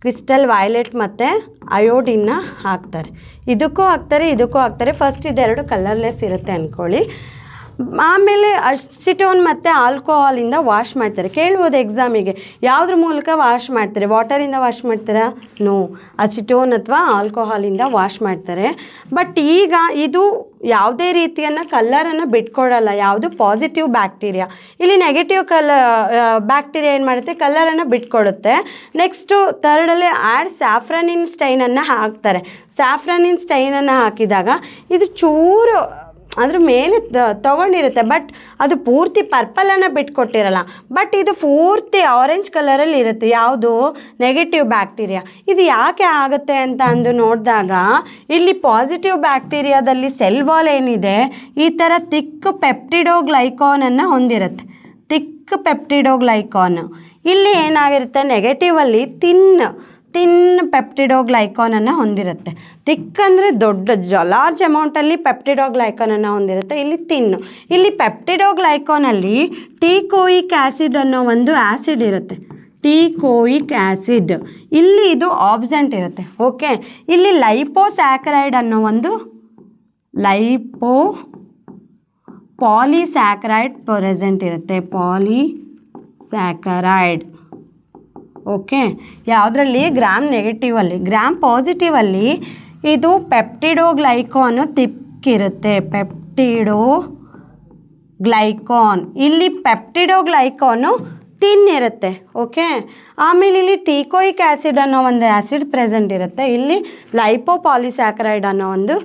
ಕ್ರಿಸ್ಟಲ್ ವೈಲೆಟ್ ಮತ್ತು ಅಯೋಡಿನ್ನ ಹಾಕ್ತಾರೆ. ಇದಕ್ಕೂ ಹಾಕ್ತಾರೆ, ಇದಕ್ಕೂ ಹಾಕ್ತಾರೆ. ಫಸ್ಟ್ ಇದೆರಡು ಕಲರ್ಲೆಸ್ ಇರುತ್ತೆ ಅಂದ್ಕೊಳ್ಳಿ. ಆಮೇಲೆ ಅಸಿಟೋನ್ ಮತ್ತು ಆಲ್ಕೋಹಾಲಿಂದ ವಾಶ್ ಮಾಡ್ತಾರೆ. ಕೇಳ್ಬೋದು ಎಕ್ಸಾಮಿಗೆ, ಯಾವುದ್ರ ಮೂಲಕ ವಾಶ್ ಮಾಡ್ತಾರೆ? ವಾಟರಿಂದ ವಾಶ್ ಮಾಡ್ತಾರಾ? ನೋ, ಅಸಿಟೋನ್ ಅಥವಾ ಆಲ್ಕೋಹಾಲಿಂದ ವಾಶ್ ಮಾಡ್ತಾರೆ. ಬಟ್ ಈಗ ಇದು ಯಾವುದೇ ರೀತಿಯನ್ನು ಕಲರನ್ನು ಬಿಟ್ಕೊಡಲ್ಲ. ಯಾವುದು? Positive bacteria. ಇಲ್ಲಿ ನೆಗೆಟಿವ್ ಬ್ಯಾಕ್ಟೀರಿಯಾ ಏನು ಮಾಡುತ್ತೆ? ಕಲರನ್ನು ಬಿಟ್ಕೊಡುತ್ತೆ. ನೆಕ್ಸ್ಟು ಥರ್ಡಲ್ಲಿ ಸ್ಯಾಫ್ರನಿನ್ ಸ್ಟೈನನ್ನು ಹಾಕ್ತಾರೆ. ಸ್ಯಾಫ್ರನಿನ್ ಸ್ಟೈನನ್ನು ಹಾಕಿದಾಗ ಇದು ಚೂರು ಅದ್ರ ಮೇಲೆ ತೊಗೊಂಡಿರುತ್ತೆ, ಬಟ್ ಅದು ಪೂರ್ತಿ ಪರ್ಪಲನ್ನು ಬಿಟ್ಕೊಟ್ಟಿರಲ್ಲ. ಬಟ್ ಇದು ಪೂರ್ತಿ ಆರೆಂಜ್ ಕಲರಲ್ಲಿ ಇರುತ್ತೆ. ಯಾವುದು? Negative bacteria. ಇದು ಯಾಕೆ ಆಗುತ್ತೆ ಅಂತ ಅಂದು ನೋಡಿದಾಗ ಇಲ್ಲಿ ಪಾಸಿಟಿವ್ ಬ್ಯಾಕ್ಟೀರಿಯಾದಲ್ಲಿ ಸೆಲ್ ವಾಲ್ ಏನಿದೆ ಈ ಥರ ತಿಕ್ ಪೆಪ್ಟಿಡೋಗ್ಲೈಕಾನನ್ನು ಹೊಂದಿರುತ್ತೆ. ತಿಕ್ ಪೆಪ್ಟಿಡೋಗ್ಲೈಕಾನ್. ಇಲ್ಲಿ ಏನಾಗಿರುತ್ತೆ? ನೆಗೆಟಿವಲ್ಲಿ ತಿನ್ ಪೆಪ್ಟಿಡೋಗ್ಲೈಕಾನನ್ನು ಹೊಂದಿರುತ್ತೆ. ತಿಕ್ ಅಂದರೆ ದೊಡ್ಡ ಲಾರ್ಜ್ ಅಮೌಂಟಲ್ಲಿ ಪೆಪ್ಟಿಡೋಗ್ಲೈಕಾನನ್ನು ಹೊಂದಿರುತ್ತೆ. ಇಲ್ಲಿ ತಿನ್ನು. ಇಲ್ಲಿ ಪೆಪ್ಟಿಡೋಗ್ಲೈಕಾನಲ್ಲಿ ಟೀಕೋಯಿಕ್ ಆ್ಯಸಿಡ್ ಅನ್ನೋ ಒಂದು ಆ್ಯಸಿಡ್ ಇರುತ್ತೆ. ಟೀಕೋಯಿಕ್ ಆ್ಯಸಿಡ್ ಇಲ್ಲಿ ಇದು ಆಬ್ಸೆಂಟ್ ಇರುತ್ತೆ. ಓಕೆ, ಇಲ್ಲಿ ಲೈಪೋಸ್ಯಾಕರೈಡ್ ಅನ್ನೋ ಒಂದು ಪಾಲಿಸ್ಯಾಕರೈಡ್ ಪ್ರೆಸೆಂಟ್ ಇರುತ್ತೆ. ಪಾಲಿಸ್ಯಾಕರೈಡ್. ಓಕೆ, ಯಾವುದರಲ್ಲಿ? ಗ್ರಾಮ್ ನೆಗೆಟಿವಲ್ಲಿ. ಗ್ರಾಮ್ ಪಾಸಿಟಿವಲ್ಲಿ ಇದು ಪೆಪ್ಟಿಡೋಗ್ಲೈಕಾನು ತಿಕ್ಕಿರುತ್ತೆ. ಪೆಪ್ಟಿಡೋಗ್ಲೈಕಾನ್. ಇಲ್ಲಿ ಪೆಪ್ಟಿಡೋಗ್ಲೈಕಾನು ತಿನ್ನಿರುತ್ತೆ. ಓಕೆ, ಆಮೇಲೆ ಇಲ್ಲಿ ಟೀಕೋಯಿಕ್ ಆ್ಯಸಿಡ್ ಅನ್ನೋ ಒಂದು ಆ್ಯಸಿಡ್ ಪ್ರೆಸೆಂಟ್ ಇರುತ್ತೆ. ಇಲ್ಲಿ ಲೈಪೋಪಾಲಿಸ್ಯಾಕರೈಡ್ ಅನ್ನೋ ಒಂದು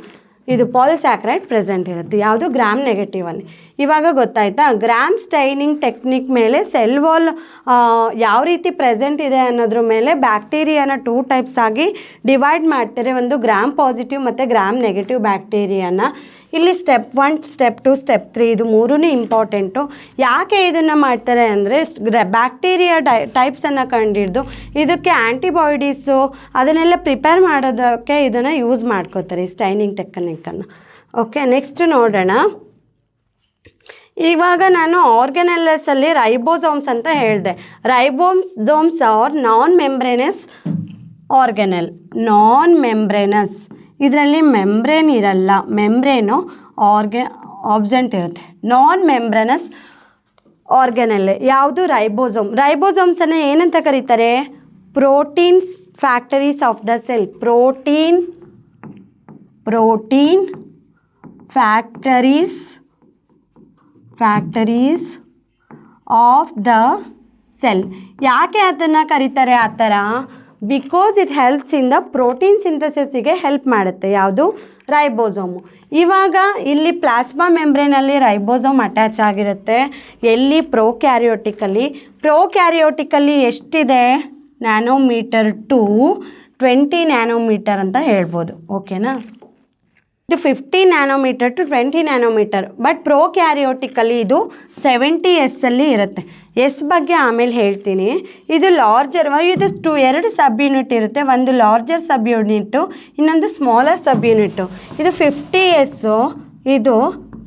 ಇದು ಪಾಲಿಸ್ಯಾಕರೈಡ್ ಪ್ರೆಸೆಂಟ್ ಇರುತ್ತೆ. ಯಾವುದು? ಗ್ರಾಮ್ ನೆಗೆಟಿವಲ್ಲಿ. ಇವಾಗ ಗೊತ್ತಾಯ್ತಾ? ಗ್ರಾಮ್ ಸ್ಟೈನಿಂಗ್ ಟೆಕ್ನಿಕ್ ಮೇಲೆ ಸೆಲ್ ವಾಲ್ ಯಾವ ರೀತಿ ಪ್ರೆಸೆಂಟ್ ಇದೆ ಅನ್ನೋದ್ರ ಮೇಲೆ ಬ್ಯಾಕ್ಟೀರಿಯಾನ 2 ಟೈಪ್ಸ್ ಆಗಿ ಡಿವೈಡ್ ಮಾಡ್ತಾರೆ. ಒಂದು ಗ್ರಾಮ್ ಪಾಸಿಟಿವ್ ಮತ್ತು ಗ್ರಾಮ್ ನೆಗೆಟಿವ್ ಬ್ಯಾಕ್ಟೀರಿಯಾನ. ಇಲ್ಲಿ ಸ್ಟೆಪ್ 1, ಸ್ಟೆಪ್ 2, ಸ್ಟೆಪ್ 3 ಇದು 3 ಇಂಪಾರ್ಟೆಂಟು. ಯಾಕೆ ಇದನ್ನು ಮಾಡ್ತಾರೆ ಅಂದರೆ ಬ್ಯಾಕ್ಟೀರಿಯಾ ಟೈಪ್ಸನ್ನು ಕಂಡಿಡ್ದು ಇದಕ್ಕೆ ಆ್ಯಂಟಿಬಾಡೀಸು ಅದನ್ನೆಲ್ಲ ಪ್ರಿಪೇರ್ ಮಾಡೋದಕ್ಕೆ ಇದನ್ನು ಯೂಸ್ ಮಾಡ್ಕೋತಾರೆ, ಈ ಸ್ಟೈನಿಂಗ್ ಟೆಕ್ನಿಕನ್ನು. ಓಕೆ, ನೆಕ್ಸ್ಟ್ ನೋಡೋಣ. ಇವಾಗ ನಾನು ಆರ್ಗನೆಲ್ಲಸಲ್ಲಿ ರೈಬೋಸೋಮ್ಸ್ ಅಂತ ಹೇಳಿದೆ. Ribosomes are non membranous organelle. Non membranous ಇದರಲ್ಲಿ ಮೆಂಬ್ರೇನ್ ಇರಲ್ಲ, ಮೆಂಬ್ರೇನು ಆಬ್ಸೆಂಟ್ ಇರುತ್ತೆ. ನಾನ್ ಮೆಂಬ್ರೇನಸ್ ಆರ್ಗನೆಲ್ ಯಾವುದು? ರೈಬೋಸೋಮ್. ರೈಬೋಸೋಮ್ಸನ್ನು ಏನಂತ ಕರೀತಾರೆ? Protein factories of the cell. Protein factories of the cell. ಯಾಕೆ ಅದನ್ನು ಕರೀತಾರೆ ಆ ಥರ? Because it helps in the protein ಸಿಂಥಸಿಸ್ಗೆ ಹೆಲ್ಪ್ ಮಾಡುತ್ತೆ. ಯಾವುದು? ರೈಬೋಸೋಮು. ಇವಾಗ ಇಲ್ಲಿ ಪ್ಲಾಸ್ಮಾ ಮೆಂಬ್ರೇನಲ್ಲಿ ರೈಬೋಸೋಮ್ ಅಟ್ಯಾಚ್ ಆಗಿರುತ್ತೆ. ಎಲ್ಲಿ ಪ್ರೋಕ್ಯಾರಿಯೋಟಿಕಲ್ಲಿ ಎಷ್ಟಿದೆ, ನ್ಯಾನೋಮೀಟರ್ ಟು 20 ನ್ಯಾನೋಮೀಟರ್ ಅಂತ ಹೇಳ್ಬೋದು. ಓಕೆನಾ, ಇದು 50 ನ್ಯಾನೋಮೀಟರ್ ಟು 20 ನ್ಯಾನೋಮೀಟರ್. ಬಟ್ ಪ್ರೋಕ್ಯಾರಿಯೋಟಿಕಲ್ಲಿ ಇದು 70S ಅಲ್ಲಿ ಇರುತ್ತೆ. ಎಸ್ ಬಗ್ಗೆ ಆಮೇಲೆ ಹೇಳ್ತೀನಿ. ಇದು ಲಾರ್ಜರ್, ಇದು ಎರಡು ಸಬ್ ಯೂನಿಟ್ ಇರುತ್ತೆ. ಒಂದು ಲಾರ್ಜರ್ ಸಬ್ ಯೂನಿಟ್ಟು, ಇನ್ನೊಂದು ಸ್ಮಾಲರ್ ಸಬ್ ಯೂನಿಟ್ಟು. ಇದು 50S, ಇದು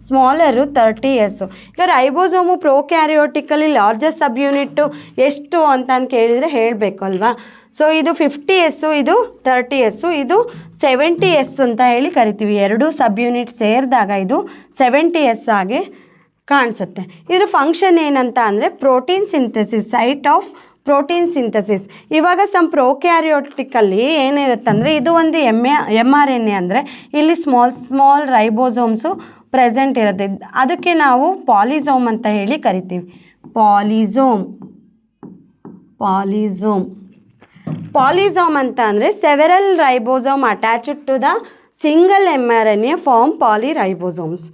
ಸ್ಮಾಲರು 30S. ಈಗ ರೈಬೋಸೋಮು ಪ್ರೋಕ್ಯಾರಿಯೋಟಿಕಲ್ಲಿ ಲಾರ್ಜರ್ ಸಬ್ ಯೂನಿಟ್ಟು ಎಷ್ಟು ಅಂತ ಕೇಳಿದರೆ ಹೇಳಬೇಕು ಅಲ್ವಾ. ಸೊ ಇದು 50S, ಇದು 30S, ಇದು 70S ಅಂತ ಹೇಳಿ ಕರಿತೀವಿ. ಎರಡು ಸಬ್ ಯೂನಿಟ್ ಸೇರಿದಾಗ ಇದು 70S ಆಗಿ ಕಾಣಿಸುತ್ತೆ. ಇದ್ರ ಫಂಕ್ಷನ್ ಏನಂತ ಅಂದರೆ protein synthesis, site of protein synthesis. ಇವಾಗ ಪ್ರೋಕ್ಯಾರಿಯೋಟಿಕಲ್ಲಿ ಏನಿರುತ್ತೆ ಅಂದರೆ ಇದು ಒಂದು mRNA ಅಂದರೆ ಇಲ್ಲಿ ಸ್ಮಾಲ್ ರೈಬೋಸೋಮ್ಸು ಪ್ರೆಸೆಂಟ್ ಇರುತ್ತೆ. ಅದಕ್ಕೆ ನಾವು ಪಾಲಿಸೋಮ್ ಅಂತ ಹೇಳಿ ಕರಿತೀವಿ. ಪಾಲಿಸೋಮ್ ಅಂತ ಅಂದರೆ several ribosome attached to the single mRNA form polyribosomes.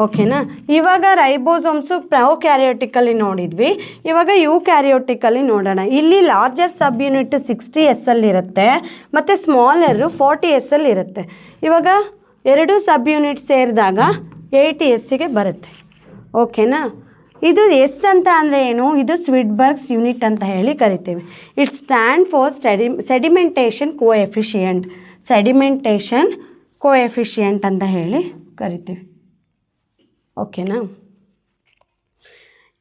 ಓಕೆನಾ. ಇವಾಗ ರೈಬೋಸೋಮ್ಸು ಪ್ರೋಕ್ಯಾರಿಯೋಟಿಕಲ್ಲಿ ನೋಡಿದ್ವಿ. ಇವಾಗ ಯೂಕ್ಯಾರಿಯೋಟಿಕಲ್ಲಿ ನೋಡೋಣ. ಇಲ್ಲಿ ಲಾರ್ಜರ್ ಸಬ್ ಯೂನಿಟ್ 60S ಅಲ್ಲಿರುತ್ತೆ ಮತ್ತು ಸ್ಮಾಲರು 40S ಅಲ್ಲಿರುತ್ತೆ. ಇವಾಗ ಎರಡು ಸಬ್ ಯೂನಿಟ್ ಸೇರಿದಾಗ 80Sಗೆ ಬರುತ್ತೆ. ಓಕೆನಾ. ಇದು ಎಸ್ ಅಂತ ಅಂದರೆ ಏನು, ಇದು ಸ್ವಿಡ್ಬರ್ಗ್ಸ್ ಯೂನಿಟ್ ಅಂತ ಹೇಳಿ ಕರಿತೀವಿ. It stand for sedimentation coefficient ಅಂತ ಹೇಳಿ ಕರಿತೀವಿ. ಓಕೆನಾ.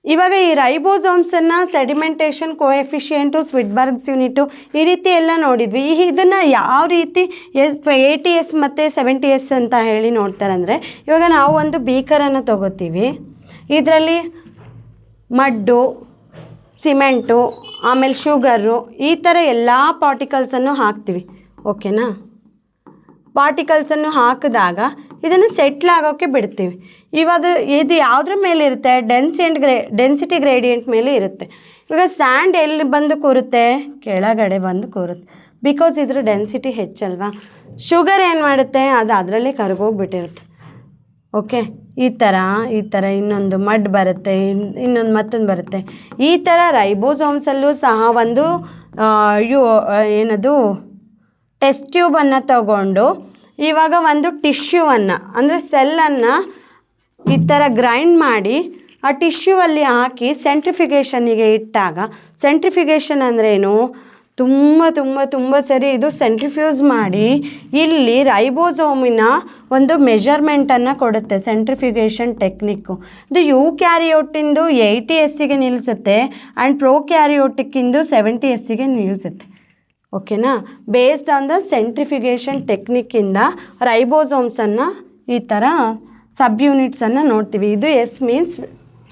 ಇವಾಗ ಈ ರೈಬೋಸೋಮ್ಸನ್ನು ಸೆಡಿಮೆಂಟೇಷನ್ ಕೋಎಫಿಷಿಯೆಂಟು, ಸ್ವಿಡ್ಬರ್ಗ್ಸ್ ಯೂನಿಟು ಈ ರೀತಿ ಎಲ್ಲ ನೋಡಿದ್ವಿ. ಇದನ್ನು ಯಾವ ರೀತಿ 80S ಮತ್ತು 70S ಅಂತ ಹೇಳಿ ನೋಡ್ತಾರೆ ಅಂದರೆ, ಇವಾಗ ನಾವು ಒಂದು ಬೀಕರನ್ನು ತಗೋತೀವಿ. ಇದರಲ್ಲಿ ಮಡ್ಡು, ಸಿಮೆಂಟು, ಆಮೇಲೆ ಶುಗರು, ಈ ಥರ ಎಲ್ಲ ಪಾರ್ಟಿಕಲ್ಸನ್ನು ಹಾಕ್ತೀವಿ. ಓಕೆನಾ. ಪಾರ್ಟಿಕಲ್ಸನ್ನು ಹಾಕಿದಾಗ ಇದನ್ನು ಸೆಟ್ಲ್ ಆಗೋಕ್ಕೆ ಬಿಡ್ತೀವಿ. ಇವಾಗ ಇದು ಯಾವುದ್ರ ಮೇಲೆ ಇರುತ್ತೆ, ಡೆನ್ಸಿಟಿ ಗ್ರೇಡಿಯಂಟ್ ಮೇಲೆ ಇರುತ್ತೆ. ಇವಾಗ ಸ್ಯಾಂಡ್ ಎಲ್ಲಿ ಬಂದು ಕೂರುತ್ತೆ, ಕೆಳಗಡೆ ಬಂದು ಕೂರುತ್ತೆ. ಬಿಕಾಸ್ ಇದ್ರ ಡೆನ್ಸಿಟಿ ಹೆಚ್ಚಲ್ವಾ. ಶುಗರ್ ಏನು ಮಾಡುತ್ತೆ, ಅದು ಅದರಲ್ಲೇ ಕರಗೋಗ್ಬಿಟ್ಟಿರುತ್ತೆ. ಓಕೆ. ಈ ಥರ ಇನ್ನೊಂದು ಮಡ್ ಬರುತ್ತೆ, ಇನ್ನೊಂದು ಮತ್ತೊಂದು ಬರುತ್ತೆ. ಈ ಥರ ರೈಬೋಸೋಮ್ಸಲ್ಲೂ ಸಹ ಒಂದು ಏನದು ಟೆಸ್ಟ್ ಟ್ಯೂಬನ್ನು ತಗೊಂಡು ಇವಾಗ ಒಂದು ಟಿಶ್ಯೂವನ್ನು ಅಂದರೆ ಸೆಲ್ಲನ್ನು ಈ ಥರ ಗ್ರೈಂಡ್ ಮಾಡಿ ಆ ಟಿಶ್ಯೂವಲ್ಲಿ ಹಾಕಿ ಸೆಂಟ್ರಿಫಿಗೇಷನಿಗೆ ಇಟ್ಟಾಗ, ಸೆಂಟ್ರಿಫಿಗೇಷನ್ ಅಂದ್ರೇನು, ತುಂಬ ಸರಿ ಇದು ಸೆಂಟ್ರಿಫ್ಯೂಸ್ ಮಾಡಿ ಇಲ್ಲಿ ರೈಬೋಸೋಮಿನ ಒಂದು ಮೆಜರ್ಮೆಂಟನ್ನು ಕೊಡುತ್ತೆ. ಸೆಂಟ್ರಿಫಿಗೇಷನ್ ಟೆಕ್ನಿಕ್ಕು ಇದು ಯೂಕ್ಯಾರಿಯೋಟಿಂದು 80Sಗೆ ನಿಲ್ಲಿಸುತ್ತೆ ಆ್ಯಂಡ್ ಪ್ರೋಕ್ಯಾರಿಯೋಟಿಕ್ಕಿಂದು 70Sಗೆ ನಿಲ್ಲಿಸುತ್ತೆ. ಓಕೆನಾ. ಬೇಸ್ಡ್ ಆನ್ ದ ಸೆಂಟ್ರಿಫಿಗೇಷನ್ ಟೆಕ್ನಿಕ್ಕಿಂದ ರೈಬೋಸೋಮ್ಸನ್ನು ಈ ಥರ ಸಬ್ ಯೂನಿಟ್ಸನ್ನು ನೋಡ್ತೀವಿ. ಇದು S means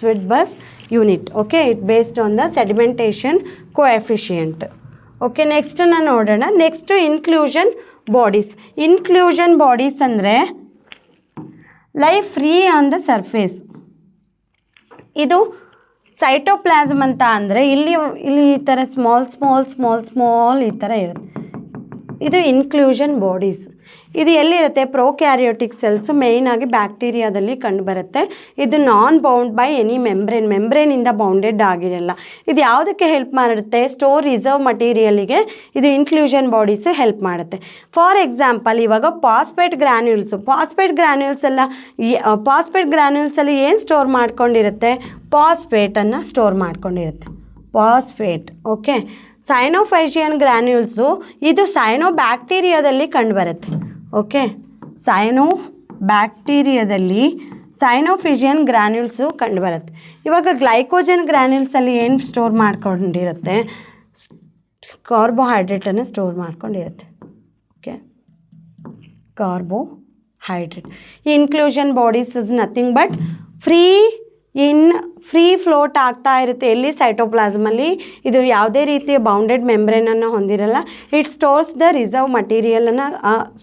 Svedberg's unit. Okay. It based on the sedimentation coefficient. Okay. ನೆಕ್ಸ್ಟನ್ನು ನೋಡೋಣ. ನೆಕ್ಸ್ಟು ಇನ್ಕ್ಲೂಷನ್ ಬಾಡೀಸ್ ಅಂದರೆ life free on the surface. ಇದು ಸೈಟೋಪ್ಲಾಸಮ್ ಅಂತ ಅಂದರೆ ಇಲ್ಲಿ ಈ ಥರ ಸ್ಮಾಲ್ ಈ ಥರ ಇರುತ್ತೆ. ಇದು ಇನ್ಕ್ಲೂಷನ್ ಬಾಡೀಸ್. ಇದು ಎಲ್ಲಿರುತ್ತೆ, ಪ್ರೋಕ್ಯಾರಿಯೋಟಿಕ್ ಸೆಲ್ಸು ಮೇಯ್ನಾಗಿ ಬ್ಯಾಕ್ಟೀರಿಯಾದಲ್ಲಿ ಕಂಡುಬರುತ್ತೆ. ಇದು ನಾನ್ ಬೌಂಡ್ ಬೈ ಎನಿ ಮೆಂಬ್ರೇನಿಂದ ಬೌಂಡೆಡ್ ಆಗಿರಲ್ಲ. ಇದು ಯಾವುದಕ್ಕೆ ಹೆಲ್ಪ್ ಮಾಡುತ್ತೆ, ಸ್ಟೋರ್ ರಿಸರ್ವ್ ಮಟೀರಿಯಲಿಗೆ ಇದು ಇನ್ಕ್ಲೂಷನ್ ಬಾಡೀಸು ಹೆಲ್ಪ್ ಮಾಡುತ್ತೆ. ಫಾರ್ ಎಕ್ಸಾಂಪಲ್ ಇವಾಗ ಫಾಸ್ಫೇಟ್ ಗ್ರ್ಯಾನ್ಯೂಲ್ಸಲ್ಲಿ ಏನು ಸ್ಟೋರ್ ಮಾಡ್ಕೊಂಡಿರುತ್ತೆ, ಫಾಸ್ಫೇಟನ್ನು ಸ್ಟೋರ್ ಮಾಡ್ಕೊಂಡಿರುತ್ತೆ. ಓಕೆ. ಸೈನೋಫೈಜಿಯನ್ ಗ್ರ್ಯಾನ್ಯೂಲ್ಸು ಇದು ಸೈನೋಬ್ಯಾಕ್ಟೀರಿಯಾದಲ್ಲಿ ಕಂಡುಬರುತ್ತೆ. ಓಕೆ. ಸೈನೋಫಿಜಿಯನ್ ಗ್ರ್ಯಾನ್ಯೂಲ್ಸು ಕಂಡುಬರುತ್ತೆ. ಇವಾಗ ಗ್ಲೈಕೋಜನ್ ಗ್ರ್ಯಾನ್ಯೂಲ್ಸಲ್ಲಿ ಏನು ಸ್ಟೋರ್ ಮಾಡ್ಕೊಂಡಿರುತ್ತೆ, ಕಾರ್ಬೋಹೈಡ್ರೇಟನ್ನು ಸ್ಟೋರ್ ಮಾಡ್ಕೊಂಡಿರುತ್ತೆ. ಓಕೆ. ಕಾರ್ಬೋಹೈಡ್ರೇಟ್. ಈ inclusion bodies is nothing but free float ಆಗ್ತಾ ಇರುತ್ತೆ. ಎಲ್ಲಿ, ಸೈಟೋಪ್ಲಾಸಮಲ್ಲಿ. ಇದು ಯಾವುದೇ ರೀತಿಯ ಬೌಂಡೆಡ್ ಮೆಂಬ್ರೇನನ್ನು ಹೊಂದಿರಲ್ಲ. ಇಟ್ ಸ್ಟೋರ್ಸ್ ದ ರಿಸರ್ವ್ ಮಟೀರಿಯಲನ್ನು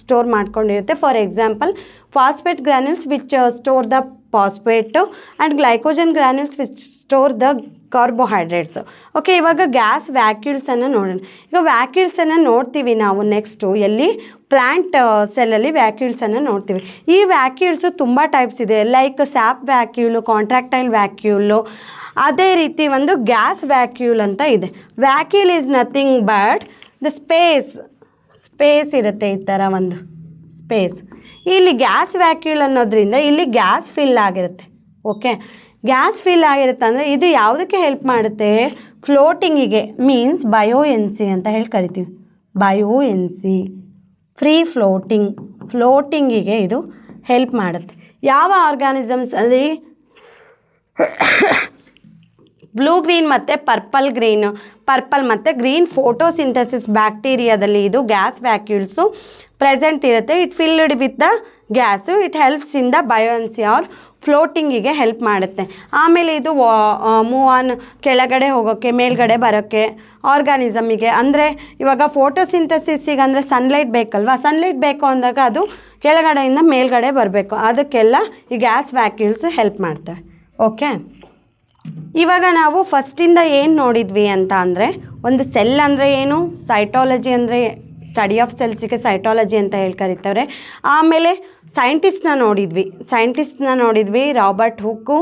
ಸ್ಟೋರ್ ಮಾಡ್ಕೊಂಡಿರುತ್ತೆ. For example phosphate granules which store the phosphate and glycogen granules which store the carbohydrates. Okay, ಇವಾಗ ಗ್ಯಾಸ್ ವ್ಯಾಕ್ಯೂಲ್ಸನ್ನು ನೋಡೋಣ. ಈಗ ವ್ಯಾಕ್ಯೂಲ್ಸನ್ನು ನೋಡ್ತೀವಿ ನಾವು ನೆಕ್ಸ್ಟು ಎಲ್ಲಿ ಪ್ಲ್ಯಾಂಟ್ ಸೆಲ್ಲಲ್ಲಿ ವ್ಯಾಕ್ಯೂಲ್ಸನ್ನು ನೋಡ್ತೀವಿ. ಈ ವ್ಯಾಕ್ಯೂಲ್ಸು ತುಂಬ ಟೈಪ್ಸ್ ಇದೆ, ಲೈಕ್ ಸ್ಯಾಪ್ ವ್ಯಾಕ್ಯೂಲು, ಕಾಂಟ್ರಾಕ್ಟೈಲ್ ವ್ಯಾಕ್ಯೂಲು, ಅದೇ ರೀತಿ ಒಂದು ಗ್ಯಾಸ್ ವ್ಯಾಕ್ಯೂಲ್ ಅಂತ ಇದೆ. Vacuole is nothing but the space ಇರುತ್ತೆ, ಈ ಥರ ಒಂದು ಸ್ಪೇಸ್. ಇಲ್ಲಿ ಗ್ಯಾಸ್ ವ್ಯಾಕ್ಯೂಲ್ ಅನ್ನೋದ್ರಿಂದ ಇಲ್ಲಿ ಗ್ಯಾಸ್ ಫಿಲ್ ಆಗಿರುತ್ತೆ. ಓಕೆ, ಗ್ಯಾಸ್ ಫಿಲ್ ಆಗಿರುತ್ತೆ ಅಂದರೆ ಇದು ಯಾವುದಕ್ಕೆ ಹೆಲ್ಪ್ ಮಾಡುತ್ತೆ? ಫ್ಲೋಟಿಂಗಿಗೆ, ಮೀನ್ಸ್ ಬಯೋಎನ್ಸಿ ಅಂತ ಹೇಳಿ ಕರಿತೀವಿ. ಬಯೋಎನ್ಸಿ, ಫ್ರೀ ಫ್ಲೋಟಿಂಗಿಗೆ ಇದು ಹೆಲ್ಪ್ ಮಾಡುತ್ತೆ. ಯಾವ ಆರ್ಗಾನಿಸಮ್ಸ್ ಅಲ್ಲಿ ಬ್ಲೂ ಗ್ರೀನ್ ಮತ್ತು ಪರ್ಪಲ್ ಮತ್ತು ಗ್ರೀನ್ ಫೋಟೋಸಿಂಥಸಿಸ್ ಬ್ಯಾಕ್ಟೀರಿಯಾದಲ್ಲಿ ಇದು ಗ್ಯಾಸ್ ವ್ಯಾಕ್ಯೂಲ್ಸು ಪ್ರೆಸೆಂಟ್ ಇರುತ್ತೆ. It filled with the gas, it helps in the buoyancy or ಫ್ಲೋಟಿಂಗಿಗೆ ಹೆಲ್ಪ್ ಮಾಡುತ್ತೆ. ಆಮೇಲೆ ಇದು ಮೂವ್ ಆನ್, ಕೆಳಗಡೆ ಹೋಗೋಕ್ಕೆ ಮೇಲ್ಗಡೆ ಬರೋಕ್ಕೆ ಆರ್ಗಾನಿಸಮಿಗೆ. ಅಂದರೆ ಇವಾಗ ಫೋಟೋಸಿಂಥಸಿಸ್ಸಿಗೆ ಅಂದರೆ ಸನ್ಲೈಟ್ ಬೇಕಲ್ವಾ, ಸನ್ಲೈಟ್ ಬೇಕು ಅಂದಾಗ ಅದು ಕೆಳಗಡೆಯಿಂದ ಮೇಲ್ಗಡೆ ಬರಬೇಕು, ಅದಕ್ಕೆಲ್ಲ ಈ ಗ್ಯಾಸ್ ವ್ಯಾಕ್ಯೂಲ್ಸು ಹೆಲ್ಪ್ ಮಾಡ್ತವೆ. ಓಕೆ, ಇವಾಗ ನಾವು ಫಸ್ಟಿಂದ ಏನು ನೋಡಿದ್ವಿ ಅಂತ ಅಂದರೆ, ಒಂದು ಸೆಲ್ ಅಂದರೆ ಏನು, ಸೈಟಾಲಜಿ ಅಂದರೆ ಸ್ಟಡಿ ಆಫ್ ಸೆಲ್ಸಿಗೆ ಸೈಟಾಲಜಿ ಅಂತ ಹೇಳಿ ಕರೀತಾರೆ. ಆಮೇಲೆ ಸೈಂಟಿಸ್ಟ್ನ ನೋಡಿದ್ವಿ, ರಾಬರ್ಟ್ ಹುಕ್ಕು,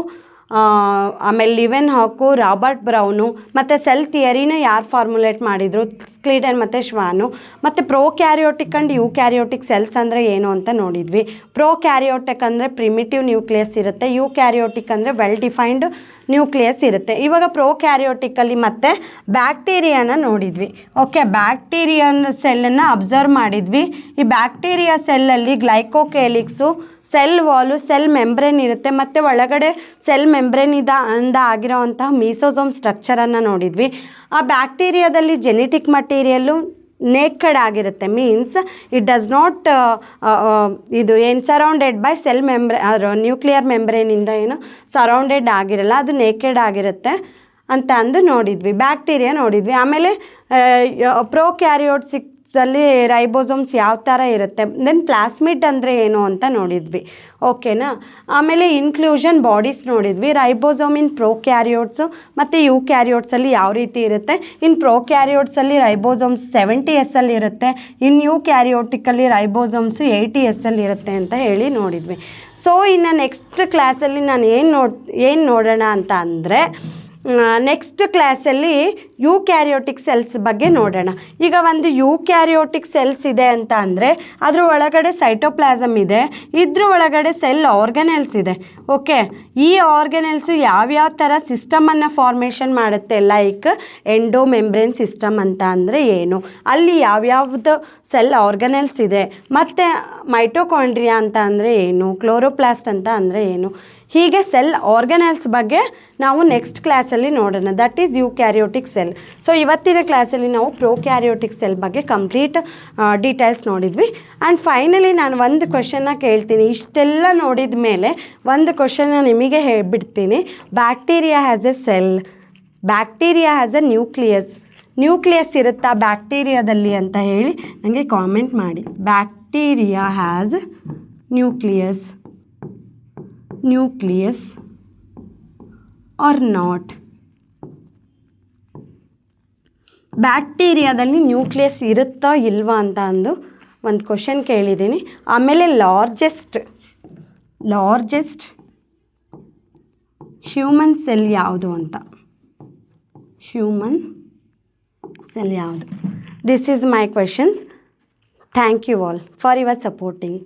ಆಮೇಲೆ ಲಿವೆನ್ ಹಾಕು, ರಾಬರ್ಟ್ ಬ್ರೌನು, ಮತ್ತು ಸೆಲ್ ಥಿಯರಿನ ಯಾರು ಫಾರ್ಮುಲೇಟ್ ಮಾಡಿದರು, ಸ್ಕ್ಲೀಡನ್ ಮತ್ತು ಶ್ವಾನು. ಮತ್ತು ಪ್ರೋಕ್ಯಾರಿಯೋಟಿಕ್ ಆ್ಯಂಡ್ ಯೂಕ್ಯಾರಿಯೋಟಿಕ್ ಸೆಲ್ಸ್ ಅಂದರೆ ಏನು ಅಂತ ನೋಡಿದ್ವಿ. ಪ್ರೋಕ್ಯಾರಿಯೋಟಿಕ್ ಅಂದರೆ ಪ್ರಿಮಿಟಿವ್ ನ್ಯೂಕ್ಲಿಯಸ್ ಇರುತ್ತೆ, ಯೂಕ್ಯಾರಿಯೋಟಿಕ್ ಅಂದರೆ ವೆಲ್ ಡಿಫೈನ್ಡ್ ನ್ಯೂಕ್ಲಿಯಸ್ ಇರುತ್ತೆ. ಇವಾಗ ಪ್ರೋಕ್ಯಾರಿಯೋಟಿಕಲ್ಲಿ ಮತ್ತೆ ಬ್ಯಾಕ್ಟೀರಿಯಾನ ನೋಡಿದ್ವಿ. ಓಕೆ, ಬ್ಯಾಕ್ಟೀರಿಯನ್ ಸೆಲ್ಲನ್ನು ಅಬ್ಸರ್ವ್ ಮಾಡಿದ್ವಿ. ಈ bacteria ಸೆಲ್ಲಲ್ಲಿ ಗ್ಲೈಕೋಕೇಲಿಕ್ಸು, cell wall, cell membrane ಇರುತ್ತೆ, ಮತ್ತು ಒಳಗಡೆ ಸೆಲ್ ಮೆಂಬ್ರೇನಿಂದ ಆಗಿರೋವಂತಹ ಮೀಸೋಸೋಮ್ ಸ್ಟ್ರಕ್ಚರನ್ನು ನೋಡಿದ್ವಿ. ಆ ಬ್ಯಾಕ್ಟೀರಿಯಾದಲ್ಲಿ ಜೆನೆಟಿಕ್ ಮಟೀರಿಯಲ್ಲು ನೇಕೆಡ್ ಆಗಿರುತ್ತೆ, ಮೀನ್ಸ್ ಇಟ್ ಡಸ್ ನಾಟ್ ಇದು ಏನು ಸರೌಂಡೆಡ್ ಬೈ ಸೆಲ್ ನ್ಯೂಕ್ಲಿಯರ್ ಮೆಂಬ್ರೇನಿಂದ ಏನು ಸರೌಂಡೆಡ್ ಆಗಿರಲ್ಲ, ಅದು ನೇಕೆಡ್ ಆಗಿರುತ್ತೆ ಅಂತ ಅಂದು ನೋಡಿದ್ವಿ. ಬ್ಯಾಕ್ಟೀರಿಯಾ ನೋಡಿದ್ವಿ. ಆಮೇಲೆ ಪ್ರೋಕ್ಯಾರಿಯೋಟ್ಸಿಕ್ಸಲ್ಲಿ ರೈಬೋಸೋಮ್ಸ್ ಯಾವ ಥರ ಇರುತ್ತೆ, ದೆನ್ ಪ್ಲಾಸ್ಮಿಡ್ ಅಂದರೆ ಏನು ಅಂತ ನೋಡಿದ್ವಿ. ಓಕೆನಾ. ಆಮೇಲೆ ಇನ್ಕ್ಲೂಷನ್ ಬಾಡೀಸ್ ನೋಡಿದ್ವಿ. ರೈಬೋಸೋಮ್ ಇನ್ ಪ್ರೋಕ್ಯಾರಿಯೋಟ್ಸು ಮತ್ತು ಯೂಕ್ಯಾರಿಯೋಟ್ಸಲ್ಲಿ ಯಾವ ರೀತಿ ಇರುತ್ತೆ. ಇನ್ ಪ್ರೋಕ್ಯಾರಿಯೋಟ್ಸಲ್ಲಿ ರೈಬೋಸೋಮ್ಸ್ 70S ಅಲ್ಲಿ ಇರುತ್ತೆ, ಇನ್ ಯೂಕ್ಯಾರಿಯೋಟಿಕಲ್ಲಿ ರೈಬೋಸೋಮ್ಸು 80S ಅಲ್ಲಿ ಇರುತ್ತೆ ಅಂತ ಹೇಳಿ ನೋಡಿದ್ವಿ. ಸೊ ಇನ್ನು ನೆಕ್ಸ್ಟ್ ಕ್ಲಾಸಲ್ಲಿ ನಾನು ಏನು ನೋಡೋಣ ಅಂತ ಅಂದರೆ, ನೆಕ್ಸ್ಟ್ ಕ್ಲಾಸಲ್ಲಿ ಯೂಕ್ಯಾರಿಯೋಟಿಕ್ ಸೆಲ್ಸ್ ಬಗ್ಗೆ ನೋಡೋಣ. ಈಗ ಒಂದು ಯೂಕ್ಯಾರಿಯೋಟಿಕ್ ಸೆಲ್ಸ್ ಇದೆ ಅಂತ ಅಂದರೆ ಅದ್ರ ಒಳಗಡೆ ಸೈಟೋಪ್ಲಾಸಮ್ ಇದೆ, ಇದ್ರ ಒಳಗಡೆ ಸೆಲ್ ಆರ್ಗನೆಲ್ಸ್ ಇದೆ. ಓಕೆ, ಈ ಆರ್ಗನೆಲ್ಸು ಯಾವ್ಯಾವ ಥರ ಸಿಸ್ಟಮನ್ನು ಫಾರ್ಮೇಷನ್ ಮಾಡುತ್ತೆ, ಲೈಕ್ ಎಂಡೋ ಮೆಂಬ್ರೇನ್ ಸಿಸ್ಟಮ್ ಅಂತ ಅಂದರೆ ಏನು, ಅಲ್ಲಿ ಯಾವ್ಯಾವ್ದು ಸೆಲ್ ಆರ್ಗನೆಲ್ಸ್ ಇದೆ, ಮತ್ತು ಮೈಟೋಕಾಂಡ್ರಿಯಾ ಅಂತ ಅಂದರೆ ಏನು, ಕ್ಲೋರೋಪ್ಲಾಸ್ಟ್ ಅಂತ ಅಂದರೆ ಏನು, ಹೀಗೆ ಸೆಲ್ ಆರ್ಗನೆಲ್ಸ್ ಬಗ್ಗೆ ನಾವು ನೆಕ್ಸ್ಟ್ ಕ್ಲಾಸಲ್ಲಿ ನೋಡೋಣ. That is eukaryotic cell. So ಇವತ್ತಿನ ಕ್ಲಾಸಲ್ಲಿ ನಾವು ಪ್ರೋಕ್ಯಾರಿಯೋಟಿಕ್ ಸೆಲ್ ಬಗ್ಗೆ ಕಂಪ್ಲೀಟ್ ಡೀಟೇಲ್ಸ್ ನೋಡಿದ್ವಿ. ಆ್ಯಂಡ್ ಫೈನಲಿ ನಾನು ಒಂದು ಕ್ವೆಶನ್ನ ಕೇಳ್ತೀನಿ. ಇಷ್ಟೆಲ್ಲ ನೋಡಿದ ಮೇಲೆ ಒಂದು ಕ್ವೆಶನ್ನ ನಿಮಗೆ ಹೇಳ್ಬಿಡ್ತೀನಿ. Bacteria has a cell, bacteria has a nucleus ಇರುತ್ತಾ ಬ್ಯಾಕ್ಟೀರಿಯಾದಲ್ಲಿ ಅಂತ ಹೇಳಿ ನನಗೆ ಕಾಮೆಂಟ್ ಮಾಡಿ. Bacteria has nucleus or not. ಬ್ಯಾಕ್ಟೀರಿಯಾದಲ್ಲಿ ನ್ಯೂಕ್ಲಿಯಸ್ ಇರುತ್ತಾ ಇಲ್ವಾ ಅಂತ ಅಂದು ಒಂದು ಕ್ವಶನ್ ಕೇಳಿದ್ದೀನಿ. ಆಮೇಲೆ ಲಾರ್ಜೆಸ್ಟ್ ಹ್ಯೂಮನ್ ಸೆಲ್ ಯಾವುದು ಅಂತ, ಹ್ಯೂಮನ್ ಸೆಲ್ ಯಾವುದು. This is my questions. Thank you all for your supporting.